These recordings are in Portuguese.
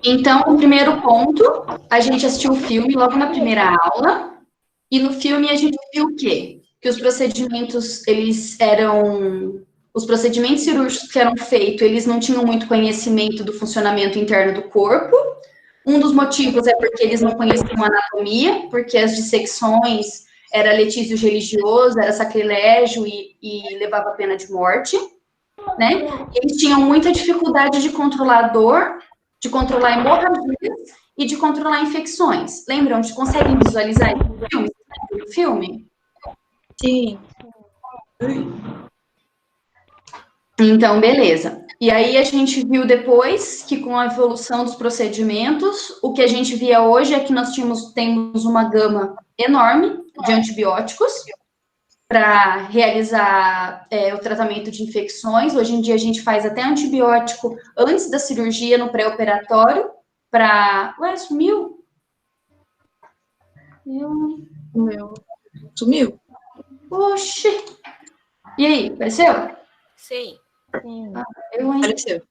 Então, o primeiro ponto, a gente assistiu o filme logo na primeira aula, e no filme a gente viu o quê? Que os procedimentos, os procedimentos cirúrgicos que eram feitos, eles não tinham muito conhecimento do funcionamento interno do corpo. Um dos motivos é porque eles não conheciam anatomia, porque as dissecções era litígio religioso, era sacrilégio e levava a pena de morte, né? Eles tinham muita dificuldade de controlar a dor, de controlar hemorragias e de controlar infecções. Lembram? Conseguem visualizar esse filme? Sim. Então, beleza. E aí a gente viu depois que com a evolução dos procedimentos, o que a gente via hoje é que nós temos uma gama enorme de antibióticos para realizar o tratamento de infecções. Hoje em dia a gente faz até antibiótico antes da cirurgia, no pré-operatório, para... Ué, sumiu? Sumiu? Oxi! E aí, apareceu? Sim. Eu, hein? Apareceu.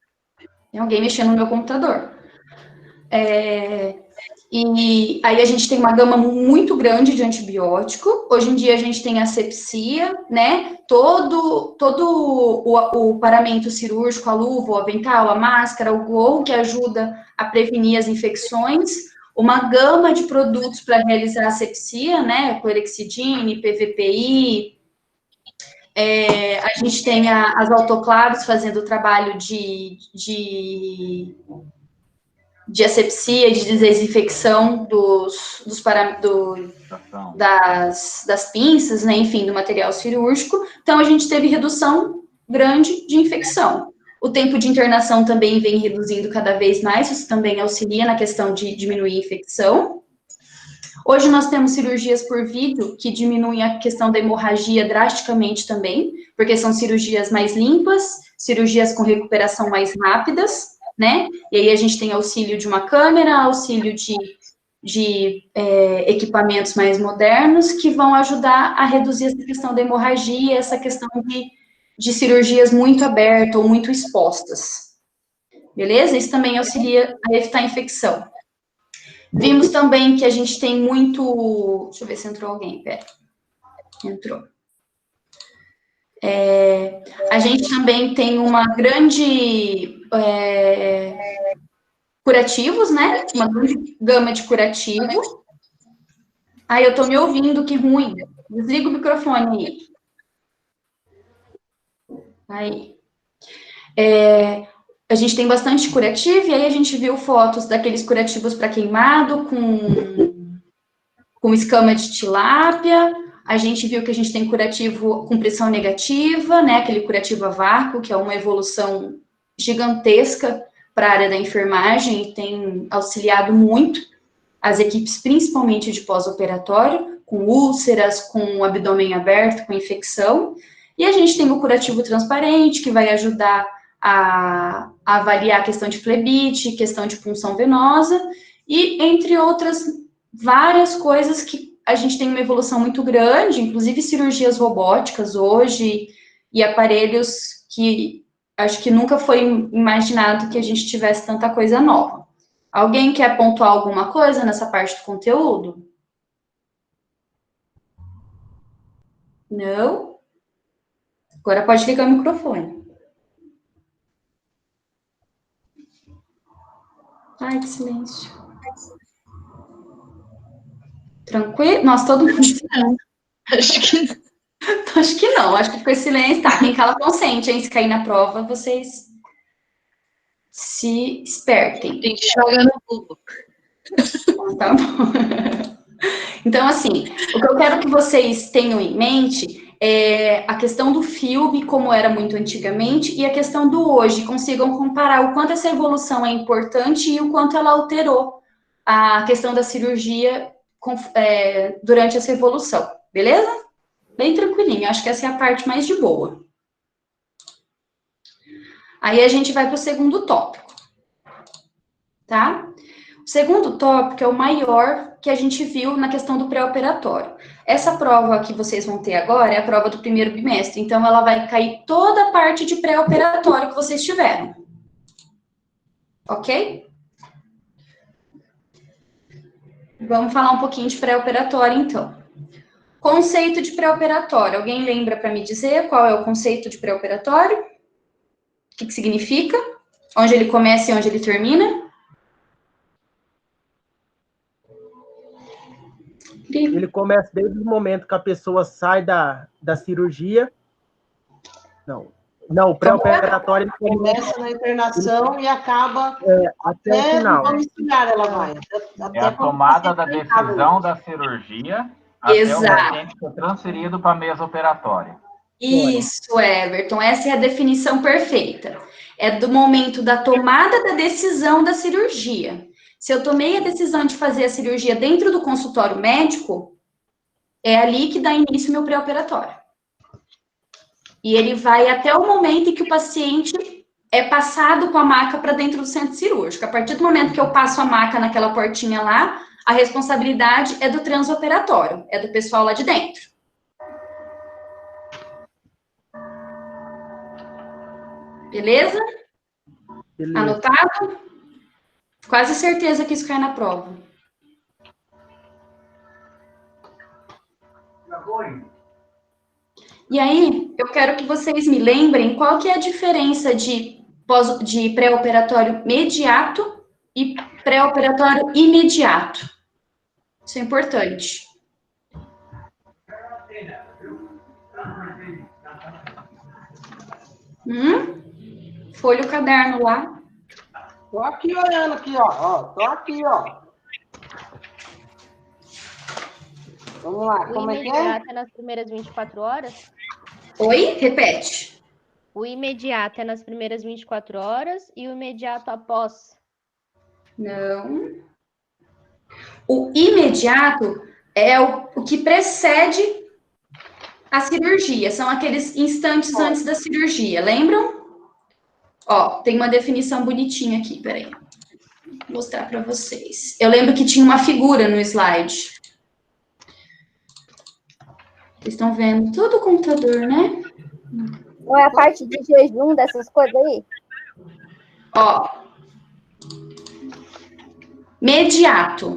Tem alguém mexendo no meu computador. E aí a gente tem uma gama muito grande de antibiótico. Hoje em dia a gente tem asepsia, né? Todo o paramento cirúrgico, a luva, o avental, a máscara, o gorro, que ajuda a prevenir as infecções. Uma gama de produtos para realizar asepsia, né? Clorexidine, PVPI. A gente tem as autoclaves fazendo o trabalho de asepsia, de desinfecção das pinças, né, enfim, do material cirúrgico. Então, a gente teve redução grande de infecção. O tempo de internação também vem reduzindo cada vez mais, isso também auxilia na questão de diminuir a infecção. Hoje nós temos cirurgias por vídeo que diminuem a questão da hemorragia drasticamente também, porque são cirurgias mais limpas, cirurgias com recuperação mais rápidas, né? E aí a gente tem auxílio de uma câmera, auxílio de equipamentos mais modernos que vão ajudar a reduzir essa questão da hemorragia, essa questão de cirurgias muito abertas ou muito expostas. Beleza? Isso também auxilia a evitar a infecção. Vimos também que a gente tem muito... Deixa eu ver se entrou alguém, pera. Entrou. A gente também tem uma grande... curativos, né? Uma grande gama de curativo. Ai, eu tô me ouvindo, que ruim. Desliga o microfone aí. A gente tem bastante curativo, e aí a gente viu fotos daqueles curativos para queimado, com escama de tilápia. A gente viu que a gente tem curativo com pressão negativa, né? Aquele curativo a vácuo, que é uma evolução gigantesca para a área da enfermagem e tem auxiliado muito as equipes, principalmente de pós-operatório, com úlceras, com o abdômen aberto, com infecção. E a gente tem o curativo transparente, que vai ajudar a avaliar a questão de flebite, questão de punção venosa, e entre outras várias coisas que a gente tem uma evolução muito grande, inclusive cirurgias robóticas hoje, e aparelhos que acho que nunca foi imaginado que a gente tivesse tanta coisa nova. Alguém quer pontuar alguma coisa nessa parte do conteúdo? Não? Agora pode ligar o microfone. Ai, que silêncio. Tranquilo? Nossa, todo mundo... Acho que não. Acho que ficou silêncio. Tá, quem cala consente, hein? Se cair na prova, vocês se espertem. Tem que jogar no Google. Tá bom. Então, assim, o que eu quero que vocês tenham em mente é a questão do filme, como era muito antigamente, e a questão do hoje. Consigam comparar o quanto essa evolução é importante e o quanto ela alterou a questão da cirurgia durante essa evolução. Beleza? Bem tranquilinho. Acho que essa é a parte mais de boa. Aí a gente vai para o segundo tópico. Tá? O segundo tópico é o maior que a gente viu na questão do pré-operatório. Essa prova que vocês vão ter agora é a prova do primeiro bimestre, então ela vai cair toda a parte de pré-operatório que vocês tiveram. Ok? Vamos falar um pouquinho de pré-operatório, então. Conceito de pré-operatório. Alguém lembra para me dizer qual é o conceito de pré-operatório? O que significa? Onde ele começa e onde ele termina? Ele começa desde o momento que a pessoa sai da cirurgia. Não, o pré-operatório começa na internação e acaba até o final. Domiciliar ela vai. É a tomada da decisão da cirurgia até o paciente ser transferido para a mesa operatória. Isso, Everton, essa é a definição perfeita. É do momento da tomada da decisão da cirurgia. Se eu tomei a decisão de fazer a cirurgia dentro do consultório médico, é ali que dá início o meu pré-operatório. E ele vai até o momento em que o paciente é passado com a maca para dentro do centro cirúrgico. A partir do momento que eu passo a maca naquela portinha lá, a responsabilidade é do transoperatório, é do pessoal lá de dentro. Beleza? Beleza. Anotado? Quase certeza que isso cai na prova. E aí, eu quero que vocês me lembrem qual que é a diferença de pré-operatório imediato e pré-operatório imediato. Isso é importante. Folha o caderno lá. Tô aqui olhando aqui, ó. Tô aqui, ó. Vamos lá, como é que é? O imediato é nas primeiras 24 horas? Oi? Repete. O imediato é nas primeiras 24 horas e o imediato após? Não. O imediato é o que precede a cirurgia. São aqueles instantes antes da cirurgia, lembram? Ó, tem uma definição bonitinha aqui, peraí. Vou mostrar para vocês. Eu lembro que tinha uma figura no slide. Vocês estão vendo tudo o computador, né? Não é a parte de jejum dessas coisas aí? Ó. Mediato.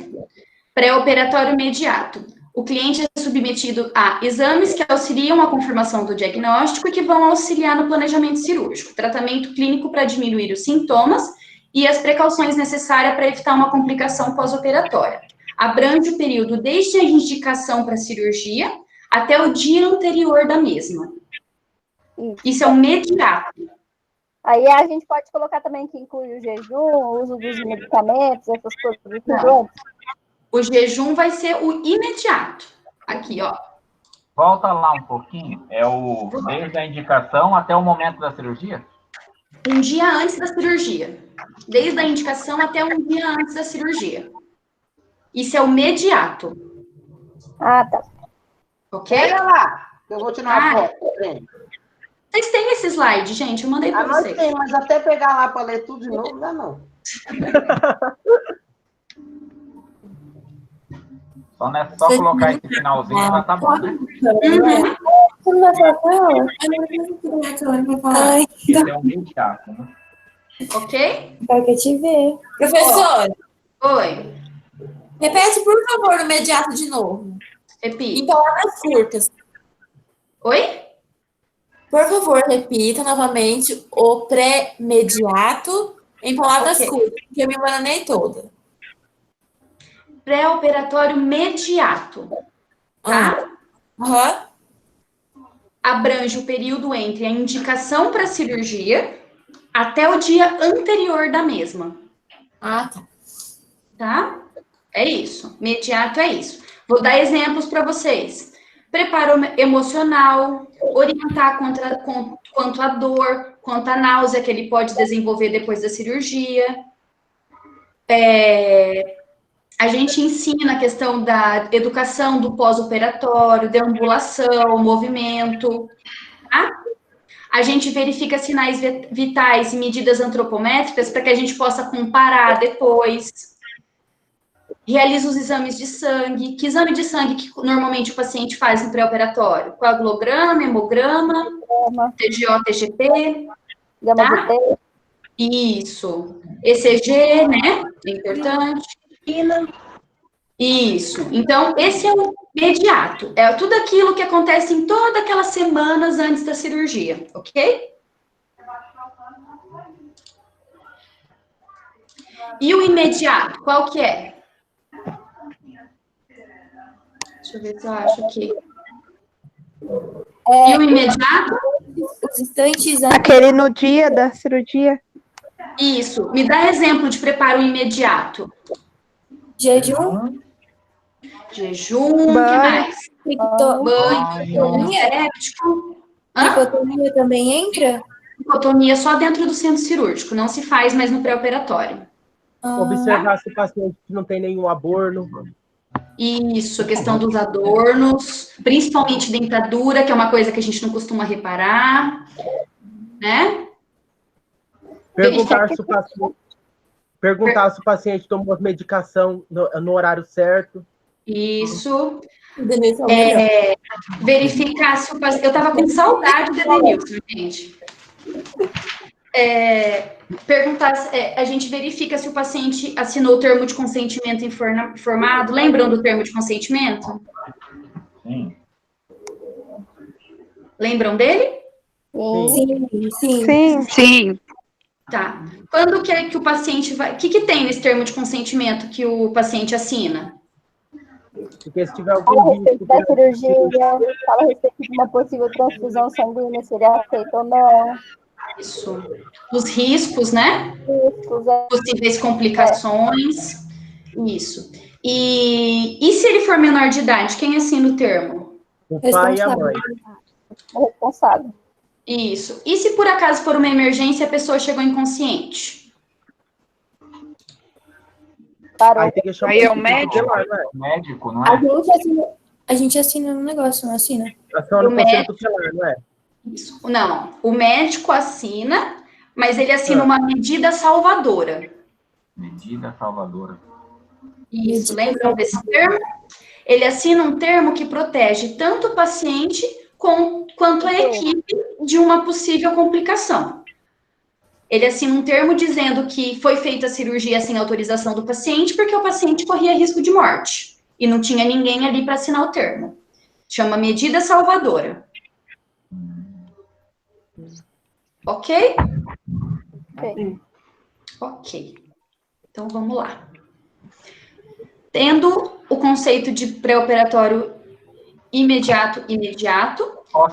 Pré-operatório imediato. O cliente é submetido a exames que auxiliam a confirmação do diagnóstico e que vão auxiliar no planejamento cirúrgico, tratamento clínico para diminuir os sintomas e as precauções necessárias para evitar uma complicação pós-operatória. Abrange o período desde a indicação para a cirurgia até o dia anterior da mesma. Isso é o mediato. Aí a gente pode colocar também que inclui o jejum, o uso dos medicamentos, essas coisas do O jejum vai ser o imediato. Aqui, ó. Volta lá um pouquinho. É desde a indicação até o momento da cirurgia? Um dia antes da cirurgia. Desde a indicação até um dia antes da cirurgia. Isso é o mediato. Ah, tá. Ok? Olha lá, eu vou tirar uma foto. Vocês têm esse slide, gente? Eu mandei para vocês. Tem, mas até pegar lá para ler tudo de novo, não dá não. Só colocar esse finalzinho já tá bom, né? Esse é o imediato, né? Ok? Quero te ver. Professor, Oi. repete, por favor, o imediato de novo. Repita. Em palavras curtas. Oi? Por favor, repita novamente o pré-mediato em palavras curtas, que eu me bananei toda. Pré-operatório mediato. Tá? Abrange o período entre a indicação para a cirurgia até o dia anterior da mesma. Ah, tá. Tá? É isso. Mediato é isso. Vou dar exemplos para vocês. Preparo emocional, orientar quanto à dor, quanto à náusea que ele pode desenvolver depois da cirurgia. A gente ensina a questão da educação do pós-operatório, deambulação, movimento. Tá? A gente verifica sinais vitais e medidas antropométricas para que a gente possa comparar depois. Realiza os exames de sangue. Que exame de sangue que normalmente o paciente faz no pré-operatório? Coagulograma, hemograma, TGO, TGP. Gama de T. Isso. ECG, né? É importante. Isso. Então, esse é o imediato. É tudo aquilo que acontece em todas aquelas semanas antes da cirurgia, ok? E o imediato, qual que é? Deixa eu ver se eu acho aqui. E o imediato? Os instantes Aquele no dia da cirurgia. Isso. Me dá exemplo de preparo imediato. jejum, Jejum, o que mais? Banho, séptico. hipotonia também entra? Hipotonia só dentro do centro cirúrgico, não se faz mais no pré-operatório. Observar se o paciente não tem nenhum aborno. Isso, a questão dos adornos, principalmente dentadura, que é uma coisa que a gente não costuma reparar, né? Perguntar se o paciente tomou a medicação no horário certo. Isso. Verificar se o paciente... Eu estava com saudade do Edenilson, gente. Perguntar, a gente verifica se o paciente assinou o termo de consentimento informado. Lembram do termo de consentimento? Sim. Lembram dele? Sim. Tá. Quando que é que o paciente vai... O que tem nesse termo de consentimento que o paciente assina? Porque se tiver Fala a algum respeito da cirurgia, fala a respeito de uma possível transfusão sanguínea, se ele aceita ou não. Isso. Os riscos, né? Possíveis complicações. Isso. E se ele for menor de idade, quem assina o termo? o pai e a mãe. O responsável. Isso. E se por acaso for uma emergência e a pessoa chegou inconsciente? Aí tem que chamar Aí é o Médico, não é? A gente assina no negócio, não assina? Aciona o conselho tutelar, não é? Isso. Não, o médico assina, mas ele assina uma medida salvadora. Medida salvadora. Isso, lembram desse termo? Ele assina um termo que protege tanto o paciente quanto a equipe de uma possível complicação. Ele assina um termo dizendo que foi feita a cirurgia sem autorização do paciente porque o paciente corria risco de morte e não tinha ninguém ali para assinar o termo. Chama medida salvadora. Ok? Ok. Então, vamos lá. Tendo o conceito de pré-operatório imediato,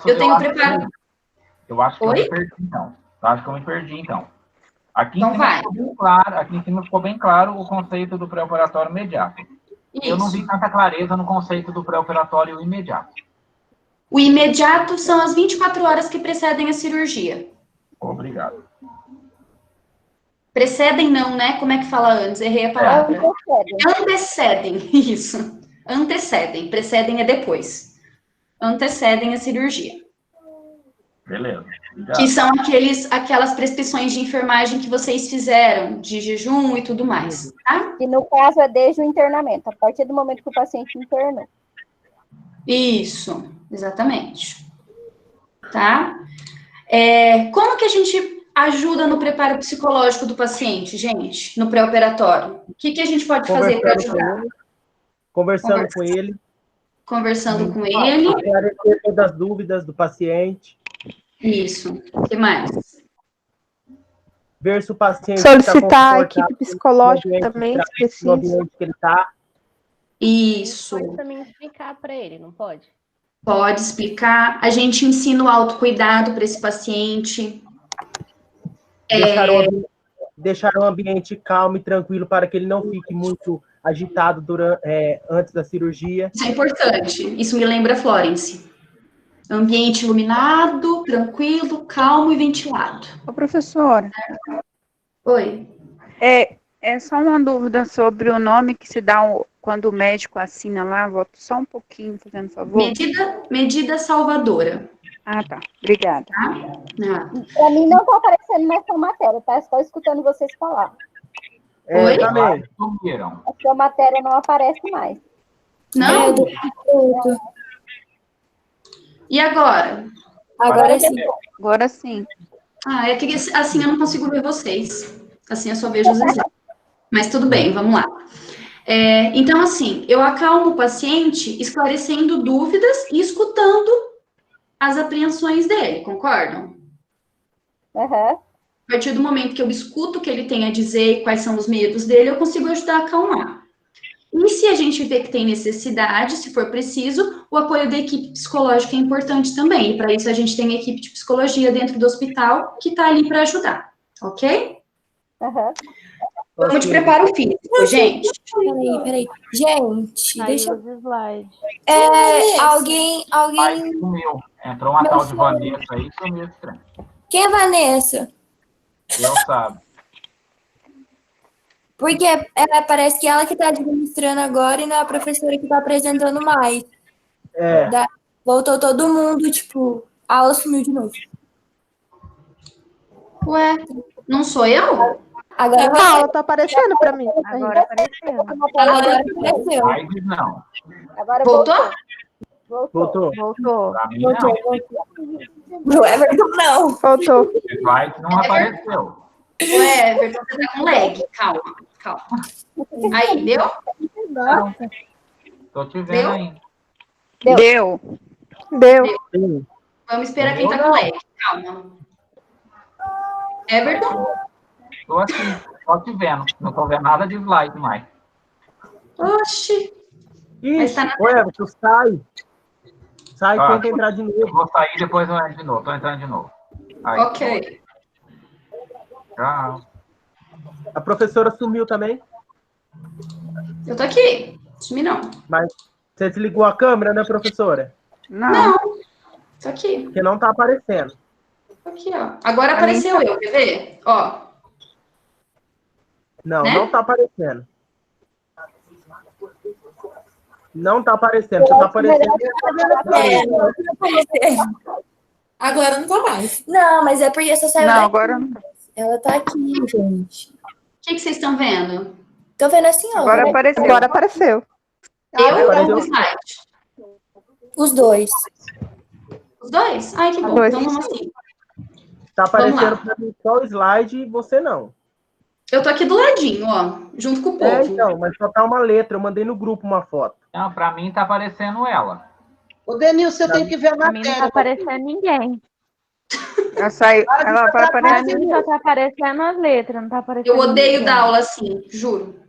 eu tenho preparado... Eu acho que eu me perdi, então. Aqui em cima ficou bem claro o conceito do pré-operatório imediato. Isso. Eu não vi tanta clareza no conceito do pré-operatório imediato. O imediato são as 24 horas que precedem a cirurgia. Obrigado. Precedem não, né? Como é que fala antes? Errei a palavra. Antecedem, isso. Antecedem. Precedem é depois. Antecedem a cirurgia. Beleza. Obrigado. Que são aquelas prescrições de enfermagem que vocês fizeram, de jejum e tudo mais, tá? E no caso é desde o internamento, a partir do momento que o paciente internou. Isso, exatamente. Tá? Como que a gente ajuda no preparo psicológico do paciente, gente, no pré-operatório? O que a gente pode fazer para ajudar? Conversando com ele. Conversando com ele. Esclarecer todas as dúvidas do paciente. Isso. O que mais? Ver se o paciente solicitar a equipe psicológica também, se precisa. No ambiente que ele está. Isso. Pode também explicar para ele, não pode? Pode explicar. A gente ensina o autocuidado para esse paciente. Deixar o ambiente calmo e tranquilo para que ele não fique muito agitado antes da cirurgia. Isso é importante. Isso me lembra Florence. Ambiente iluminado, tranquilo, calmo e ventilado. Ô, professora. Oi. É só uma dúvida sobre o nome que se dá quando o médico assina lá. Volta só um pouquinho, fazendo favor. Medida salvadora. Ah, tá. Obrigada. Para mim não está aparecendo nessa matéria, tá? Só escutando vocês falar. Oi? Também. A sua matéria não aparece mais. Não? E agora? Agora sim. Agora sim. É que assim eu não consigo ver vocês. Assim eu só vejo os exemplos. Mas tudo bem, vamos lá. Então, assim, eu acalmo o paciente esclarecendo dúvidas e escutando as apreensões dele, concordam? Uhum. A partir do momento que eu escuto o que ele tem a dizer e quais são os medos dele, eu consigo ajudar a acalmar. E se a gente vê que tem necessidade, se for preciso, o apoio da equipe psicológica é importante também. E para isso a gente tem a equipe de psicologia dentro do hospital que está ali para ajudar, ok? Uhum. Vamos de preparo físico, gente. Peraí. Gente, Deixa os slides. Alguém. Sumiu. Entrou uma tal de Vanessa aí, sumiu estranho. Quem é Vanessa? Eu sabe. Porque parece que ela que está administrando agora e não é a professora que está apresentando mais. Voltou todo mundo, tipo, a aula sumiu de novo. Ué, não sou eu? Agora ela tá aparecendo para mim. Agora apareceu. Agora apareceu. Slides não. Agora Voltou? Voltou. Pra mim não. O Everton não. Voltou. Slides não apareceu. Ué, Everton, você tá com lag. Calma. Aí, deu? Não. Tô te vendo Deu? ainda. Deu. Vamos esperar quem tá com lag. Calma. Everton? Tô aqui, tô te vendo. Não tô vendo nada de slide mais. Oxi. Mas Ixi, tá na- ô Everton, sai. Sai, Ah. tenta entrar de Eu novo. vou sair, depois eu entro de novo. Tô entrando de novo. Aí. Ok. Tchau. A professora sumiu também, Eu tô aqui. Sumi não. mas você desligou a câmera, né, professora? Não. Tô aqui. Porque não tá aparecendo. Tô aqui, ó. Agora apareceu eu, quer ver? Ó. Não, Né? não tá aparecendo. Não tá aparecendo. Você tá aparecendo. Agora não tá mais. Não, mas é porque essa saiu Não, daqui. agora não. Ela tá aqui, gente. O que vocês estão vendo? Tô vendo assim, ó. Agora apareceu. Agora apareceu. Eu apareceu. ou o slide? Os dois. Os dois? Ai, que bom. Dois. Então vamos assim. Tá Vamos lá. aparecendo pra mim só o slide e você não. Eu tô aqui do ladinho, ó. Junto com o povo. Então, mas só tá uma letra. Eu mandei no grupo uma foto. Não, pra mim tá aparecendo ela. Ô, Denilson, você tem que ver a Pra mim não tá matéria. aparecendo ninguém. Ela saiu. Ela vai Pra aparecer. mim só tá aparecendo as letras, não tá aparecendo Eu odeio ninguém. dar aula assim, juro.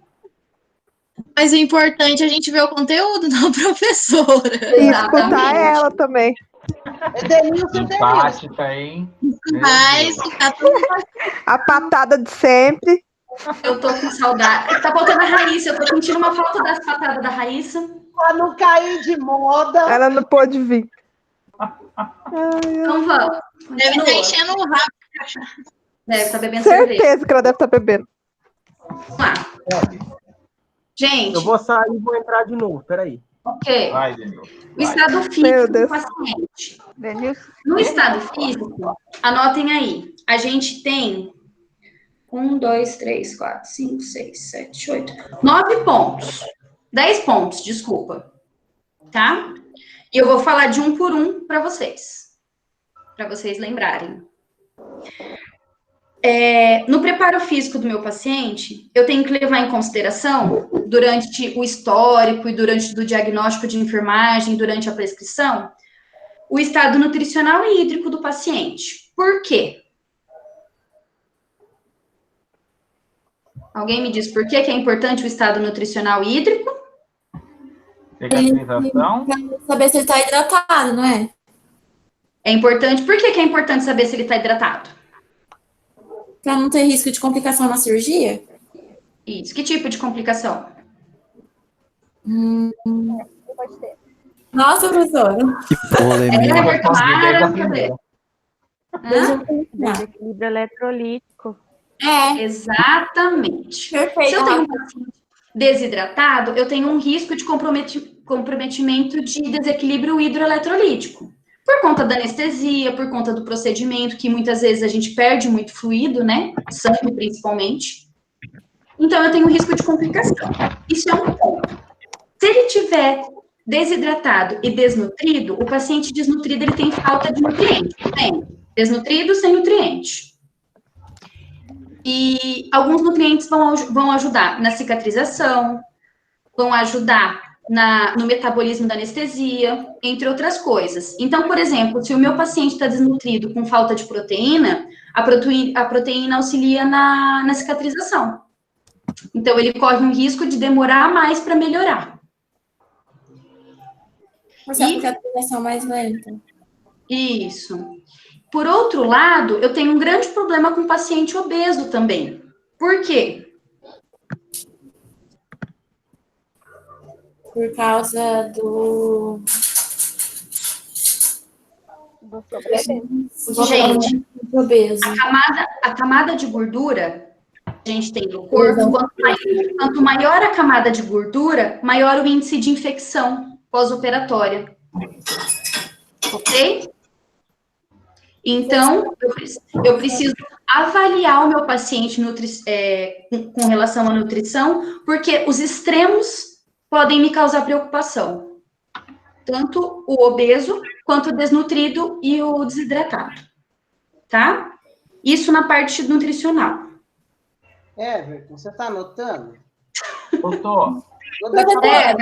Mas é importante a gente ver o conteúdo da professora. E escutar ela também. Denilson, Simpática, hein? Meu Mas Deus. tá tudo A patada de sempre. Eu tô com saudade. Tá faltando a Raíssa. Eu tô sentindo uma falta das patadas da Raíssa. pra não cair de moda. Ela não pôde vir. Então vamos. deve estar Continua. enchendo o rabo. Deve estar bebendo cerveja. Certeza que ela deve estar bebendo. Vamos lá. Gente, Eu vou sair e vou entrar de novo. Peraí. ok. Vai, Denilson. O estado físico Meu do Deus. paciente. Denilson. No estado físico, anotem aí. A gente tem 1, 2, 3, 4, 5, 6, 7, 8, 9 pontos. 10 pontos, desculpa. Tá? E eu vou falar de um por um para vocês lembrarem. No preparo físico do meu paciente, eu tenho que levar em consideração, durante o histórico e durante o diagnóstico de enfermagem, durante a prescrição, o estado nutricional e hídrico do paciente. Por quê? Alguém me diz por que é importante o estado nutricional e hídrico? Cicatrização. Saber se ele tá hidratado, não é? É importante. Por que é importante saber se ele está hidratado? Pra não ter risco de complicação na cirurgia? Isso. Que tipo de complicação? Pode ter. Nossa, professora. Que polêmica. Everton, para pra ver. Desequilíbrio eletrolítico. Exatamente. Perfeito. Se eu tenho um paciente desidratado, eu tenho um risco de comprometimento de desequilíbrio hidroeletrolítico. Por conta da anestesia, por conta do procedimento, que muitas vezes a gente perde muito fluido, né? Sangue, principalmente. Então, eu tenho um risco de complicação. Isso é um ponto. Se ele tiver desidratado e desnutrido, o paciente desnutrido, ele tem falta de nutriente. Tem desnutrido sem nutriente. E alguns nutrientes vão ajudar na cicatrização, vão ajudar no metabolismo da anestesia, entre outras coisas. Então, por exemplo, se o meu paciente está desnutrido com falta de proteína, a proteína auxilia na cicatrização. Então, ele corre um risco de demorar mais para melhorar. Porque a cicatrização mais lenta. Isso. Por outro lado, eu tenho um grande problema com paciente obeso também. Por quê? Por causa do Gente, a camada de gordura que a gente tem no corpo, quanto maior a camada de gordura, maior o índice de infecção pós-operatória. Ok? Então, eu preciso avaliar o meu paciente com relação à nutrição, porque os extremos podem me causar preocupação. Tanto o obeso, quanto o desnutrido e o desidratado. Tá? Isso na parte nutricional. Everton, você tá anotando? Eu tô. Everton,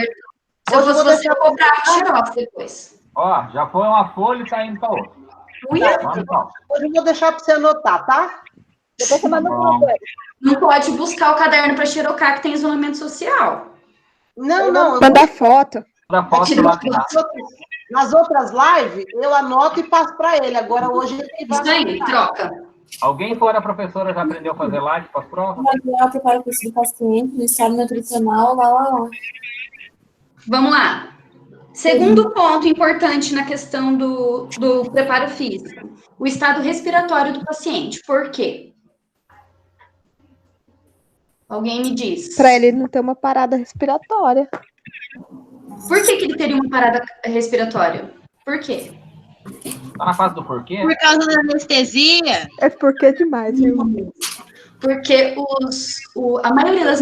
se eu fosse você, eu cobrar xerox depois. Ó, já foi uma folha e tá indo para outra. Hoje eu vou deixar para você anotar, tá? Depois você manda um coisa. Não pode buscar o caderno para xerocar que tem isolamento social. Não. Manda foto. Manda foto lá. Nas outras lives, eu anoto e passo para ele. Agora, hoje, ele vai... Isso aí, troca. Alguém fora professora já aprendeu a fazer live para as provas? Eu preparo o curso do paciente, no estado nutricional, lá. Vamos lá. Segundo ponto importante na questão do preparo físico, o estado respiratório do paciente. Por quê? Alguém me diz. Para ele não ter uma parada respiratória. Por que ele teria uma parada respiratória? Por quê? Tá na fase do porquê? Por causa da anestesia. É porque é demais, viu? Porque a maioria das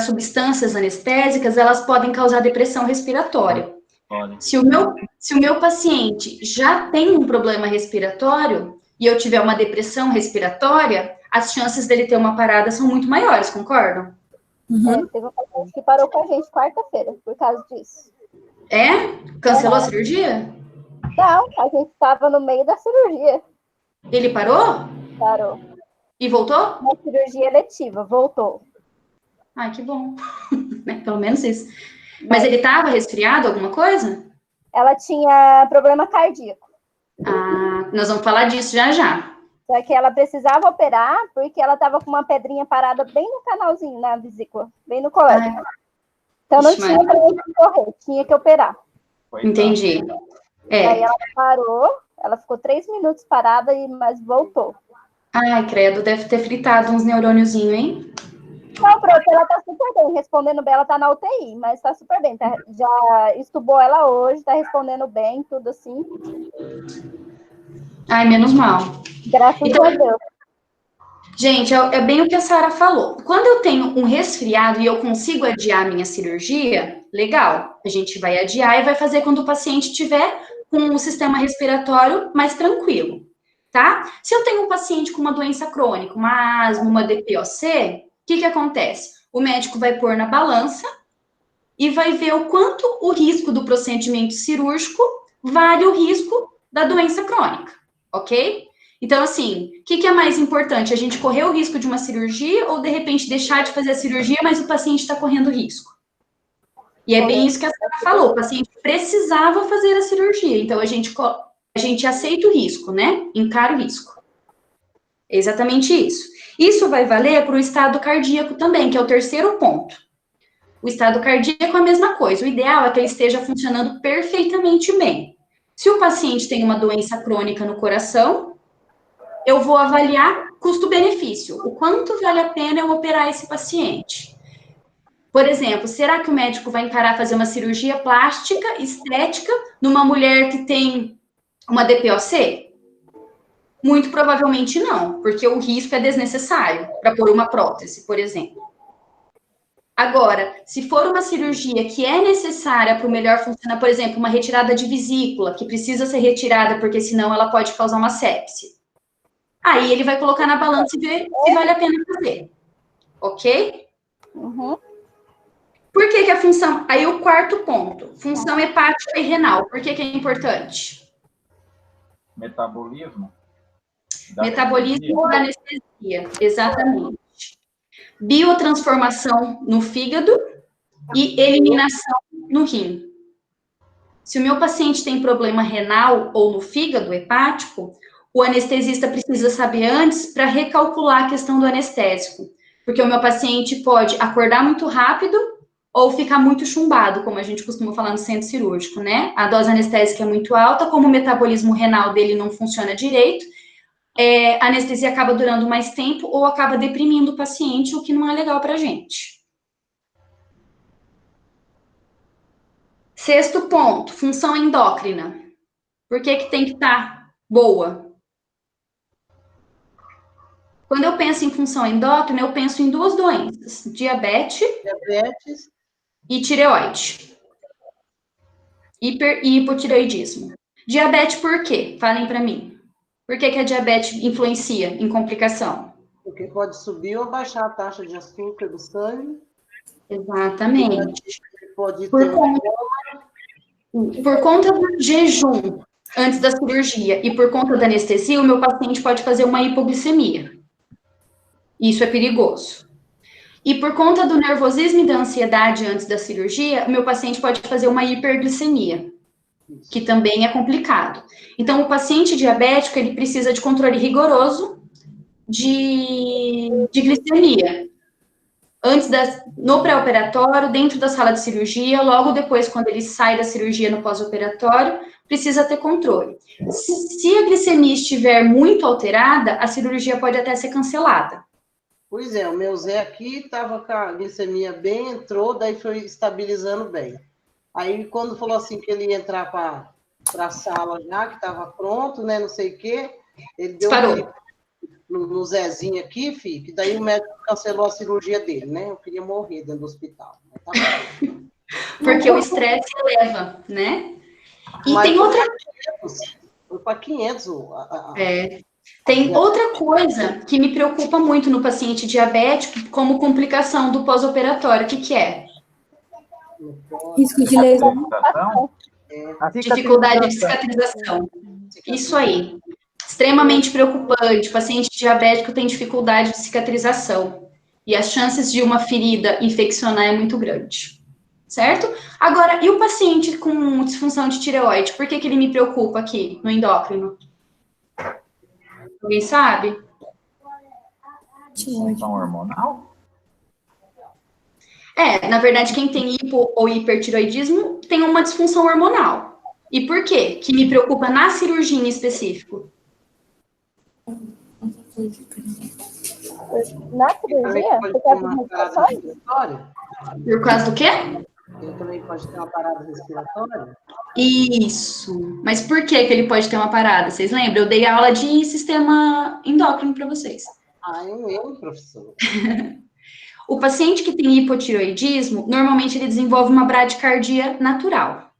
substâncias anestésicas, elas podem causar depressão respiratória. Se o meu paciente já tem um problema respiratório e eu tiver uma depressão respiratória, as chances dele ter uma parada são muito maiores, concordam? Uhum. Teve um paciente que parou com a gente quarta-feira por causa disso. É? Cancelou a cirurgia? Não, a gente estava no meio da cirurgia. Ele parou? Parou. E voltou? Uma cirurgia eletiva, voltou. Ai, que bom. Pelo menos isso. Mas ele estava resfriado, alguma coisa? Ela tinha problema cardíaco. Ah, nós vamos falar disso já já. Só que ela precisava operar porque ela estava com uma pedrinha parada bem no canalzinho, na vesícula, bem no colégio. Então não tinha para onde correr, tinha que operar. Entendi. Aí ela parou, ela ficou 3 minutos parada, mas voltou. Ai, credo, deve ter fritado uns neurôniozinhos, hein? Não, pronto, ela tá super bem, respondendo bem, ela tá na UTI, mas tá super bem, tá, já estubou ela hoje, tá respondendo bem, tudo assim. Ai, menos mal. Graças a Deus. Gente, é bem o que a Sara falou. Quando eu tenho um resfriado e eu consigo adiar minha cirurgia, legal, a gente vai adiar e vai fazer quando o paciente tiver com o sistema respiratório mais tranquilo, tá? Se eu tenho um paciente com uma doença crônica, uma asma, uma DPOC, o que acontece? O médico vai pôr na balança e vai ver o quanto o risco do procedimento cirúrgico vale o risco da doença crônica, ok? Então, assim, o que é mais importante? A gente correr o risco de uma cirurgia ou, de repente, deixar de fazer a cirurgia, mas o paciente está correndo risco? E é bem isso que a Sara falou, o paciente precisava fazer a cirurgia, então a gente aceita o risco, né? Encara o risco. É exatamente isso. Isso vai valer para o estado cardíaco também, que é o terceiro ponto. O estado cardíaco é a mesma coisa. O ideal é que ele esteja funcionando perfeitamente bem. Se o paciente tem uma doença crônica no coração, eu vou avaliar custo-benefício. O quanto vale a pena eu operar esse paciente? Por exemplo, será que o médico vai encarar fazer uma cirurgia plástica, estética, numa mulher que tem uma DPOC? Muito provavelmente não, porque o risco é desnecessário para pôr uma prótese, por exemplo. Agora, se for uma cirurgia que é necessária para o melhor funcionar, por exemplo, uma retirada de vesícula, que precisa ser retirada porque senão ela pode causar uma sepse. Aí ele vai colocar na balança e ver se vale a pena fazer. Ok? Uhum. Por que a função... Aí o quarto ponto. Função hepática e renal. Por que é importante? Metabolismo. Metabolismo da anestesia. Exatamente. Biotransformação no fígado e eliminação no rim. Se o meu paciente tem problema renal ou no fígado hepático, o anestesista precisa saber antes para recalcular a questão do anestésico. Porque o meu paciente pode acordar muito rápido ou ficar muito chumbado, como a gente costuma falar no centro cirúrgico, né? A dose anestésica é muito alta, como o metabolismo renal dele não funciona direito, a anestesia acaba durando mais tempo ou acaba deprimindo o paciente, o que não é legal para a gente. Sexto ponto, função endócrina. Por que tem que estar boa? Quando eu penso em função endócrina, eu penso em duas doenças: diabetes e tireoide. E hipotireoidismo. Diabetes por quê? Falem para mim. Por que a diabetes influencia em complicação? Porque pode subir ou baixar a taxa de açúcar do sangue. Exatamente. Pode Por ter conta do jejum antes da cirurgia e por conta da anestesia, o meu paciente pode fazer uma hipoglicemia. Isso é perigoso. E por conta do nervosismo e da ansiedade antes da cirurgia, o meu paciente pode fazer uma hiperglicemia, que também é complicado. Então, o paciente diabético, ele precisa de controle rigoroso de glicemia. No pré-operatório, dentro da sala de cirurgia, logo depois, quando ele sai da cirurgia no pós-operatório, precisa ter controle. Se a glicemia estiver muito alterada, a cirurgia pode até ser cancelada. Pois é, o meu Zé aqui estava com a glicemia bem, entrou, daí foi estabilizando bem. Aí, quando falou assim que ele ia entrar para a sala já, que estava pronto, né, não sei o quê, ele deu no Zezinho aqui, filho, que daí o médico cancelou a cirurgia dele, né? Eu queria morrer dentro do hospital. Tá porque o estresse eleva, né? E mas tem outra... Foi para 500. Tem outra coisa que me preocupa muito no paciente diabético como complicação do pós-operatório. O que é? Risco de lesão. Dificuldade de cicatrização. Isso aí. Extremamente preocupante. O paciente diabético tem dificuldade de cicatrização. E as chances de uma ferida infeccionar é muito grande. Certo? Agora, e o paciente com disfunção de tireoide? Por que ele me preocupa aqui no endócrino? Alguém sabe? Disfunção hormonal? Na verdade, quem tem hipo ou hipertiroidismo tem uma disfunção hormonal. E por quê? Que me preocupa na cirurgia em específico. Na cirurgia? Você quer uma por causa do quê? Ele também pode ter uma parada respiratória? Isso. Mas por que ele pode ter uma parada? Vocês lembram? Eu dei aula de sistema endócrino para vocês. Eu lembro, professor. O paciente que tem hipotireoidismo, normalmente ele desenvolve uma bradicardia natural,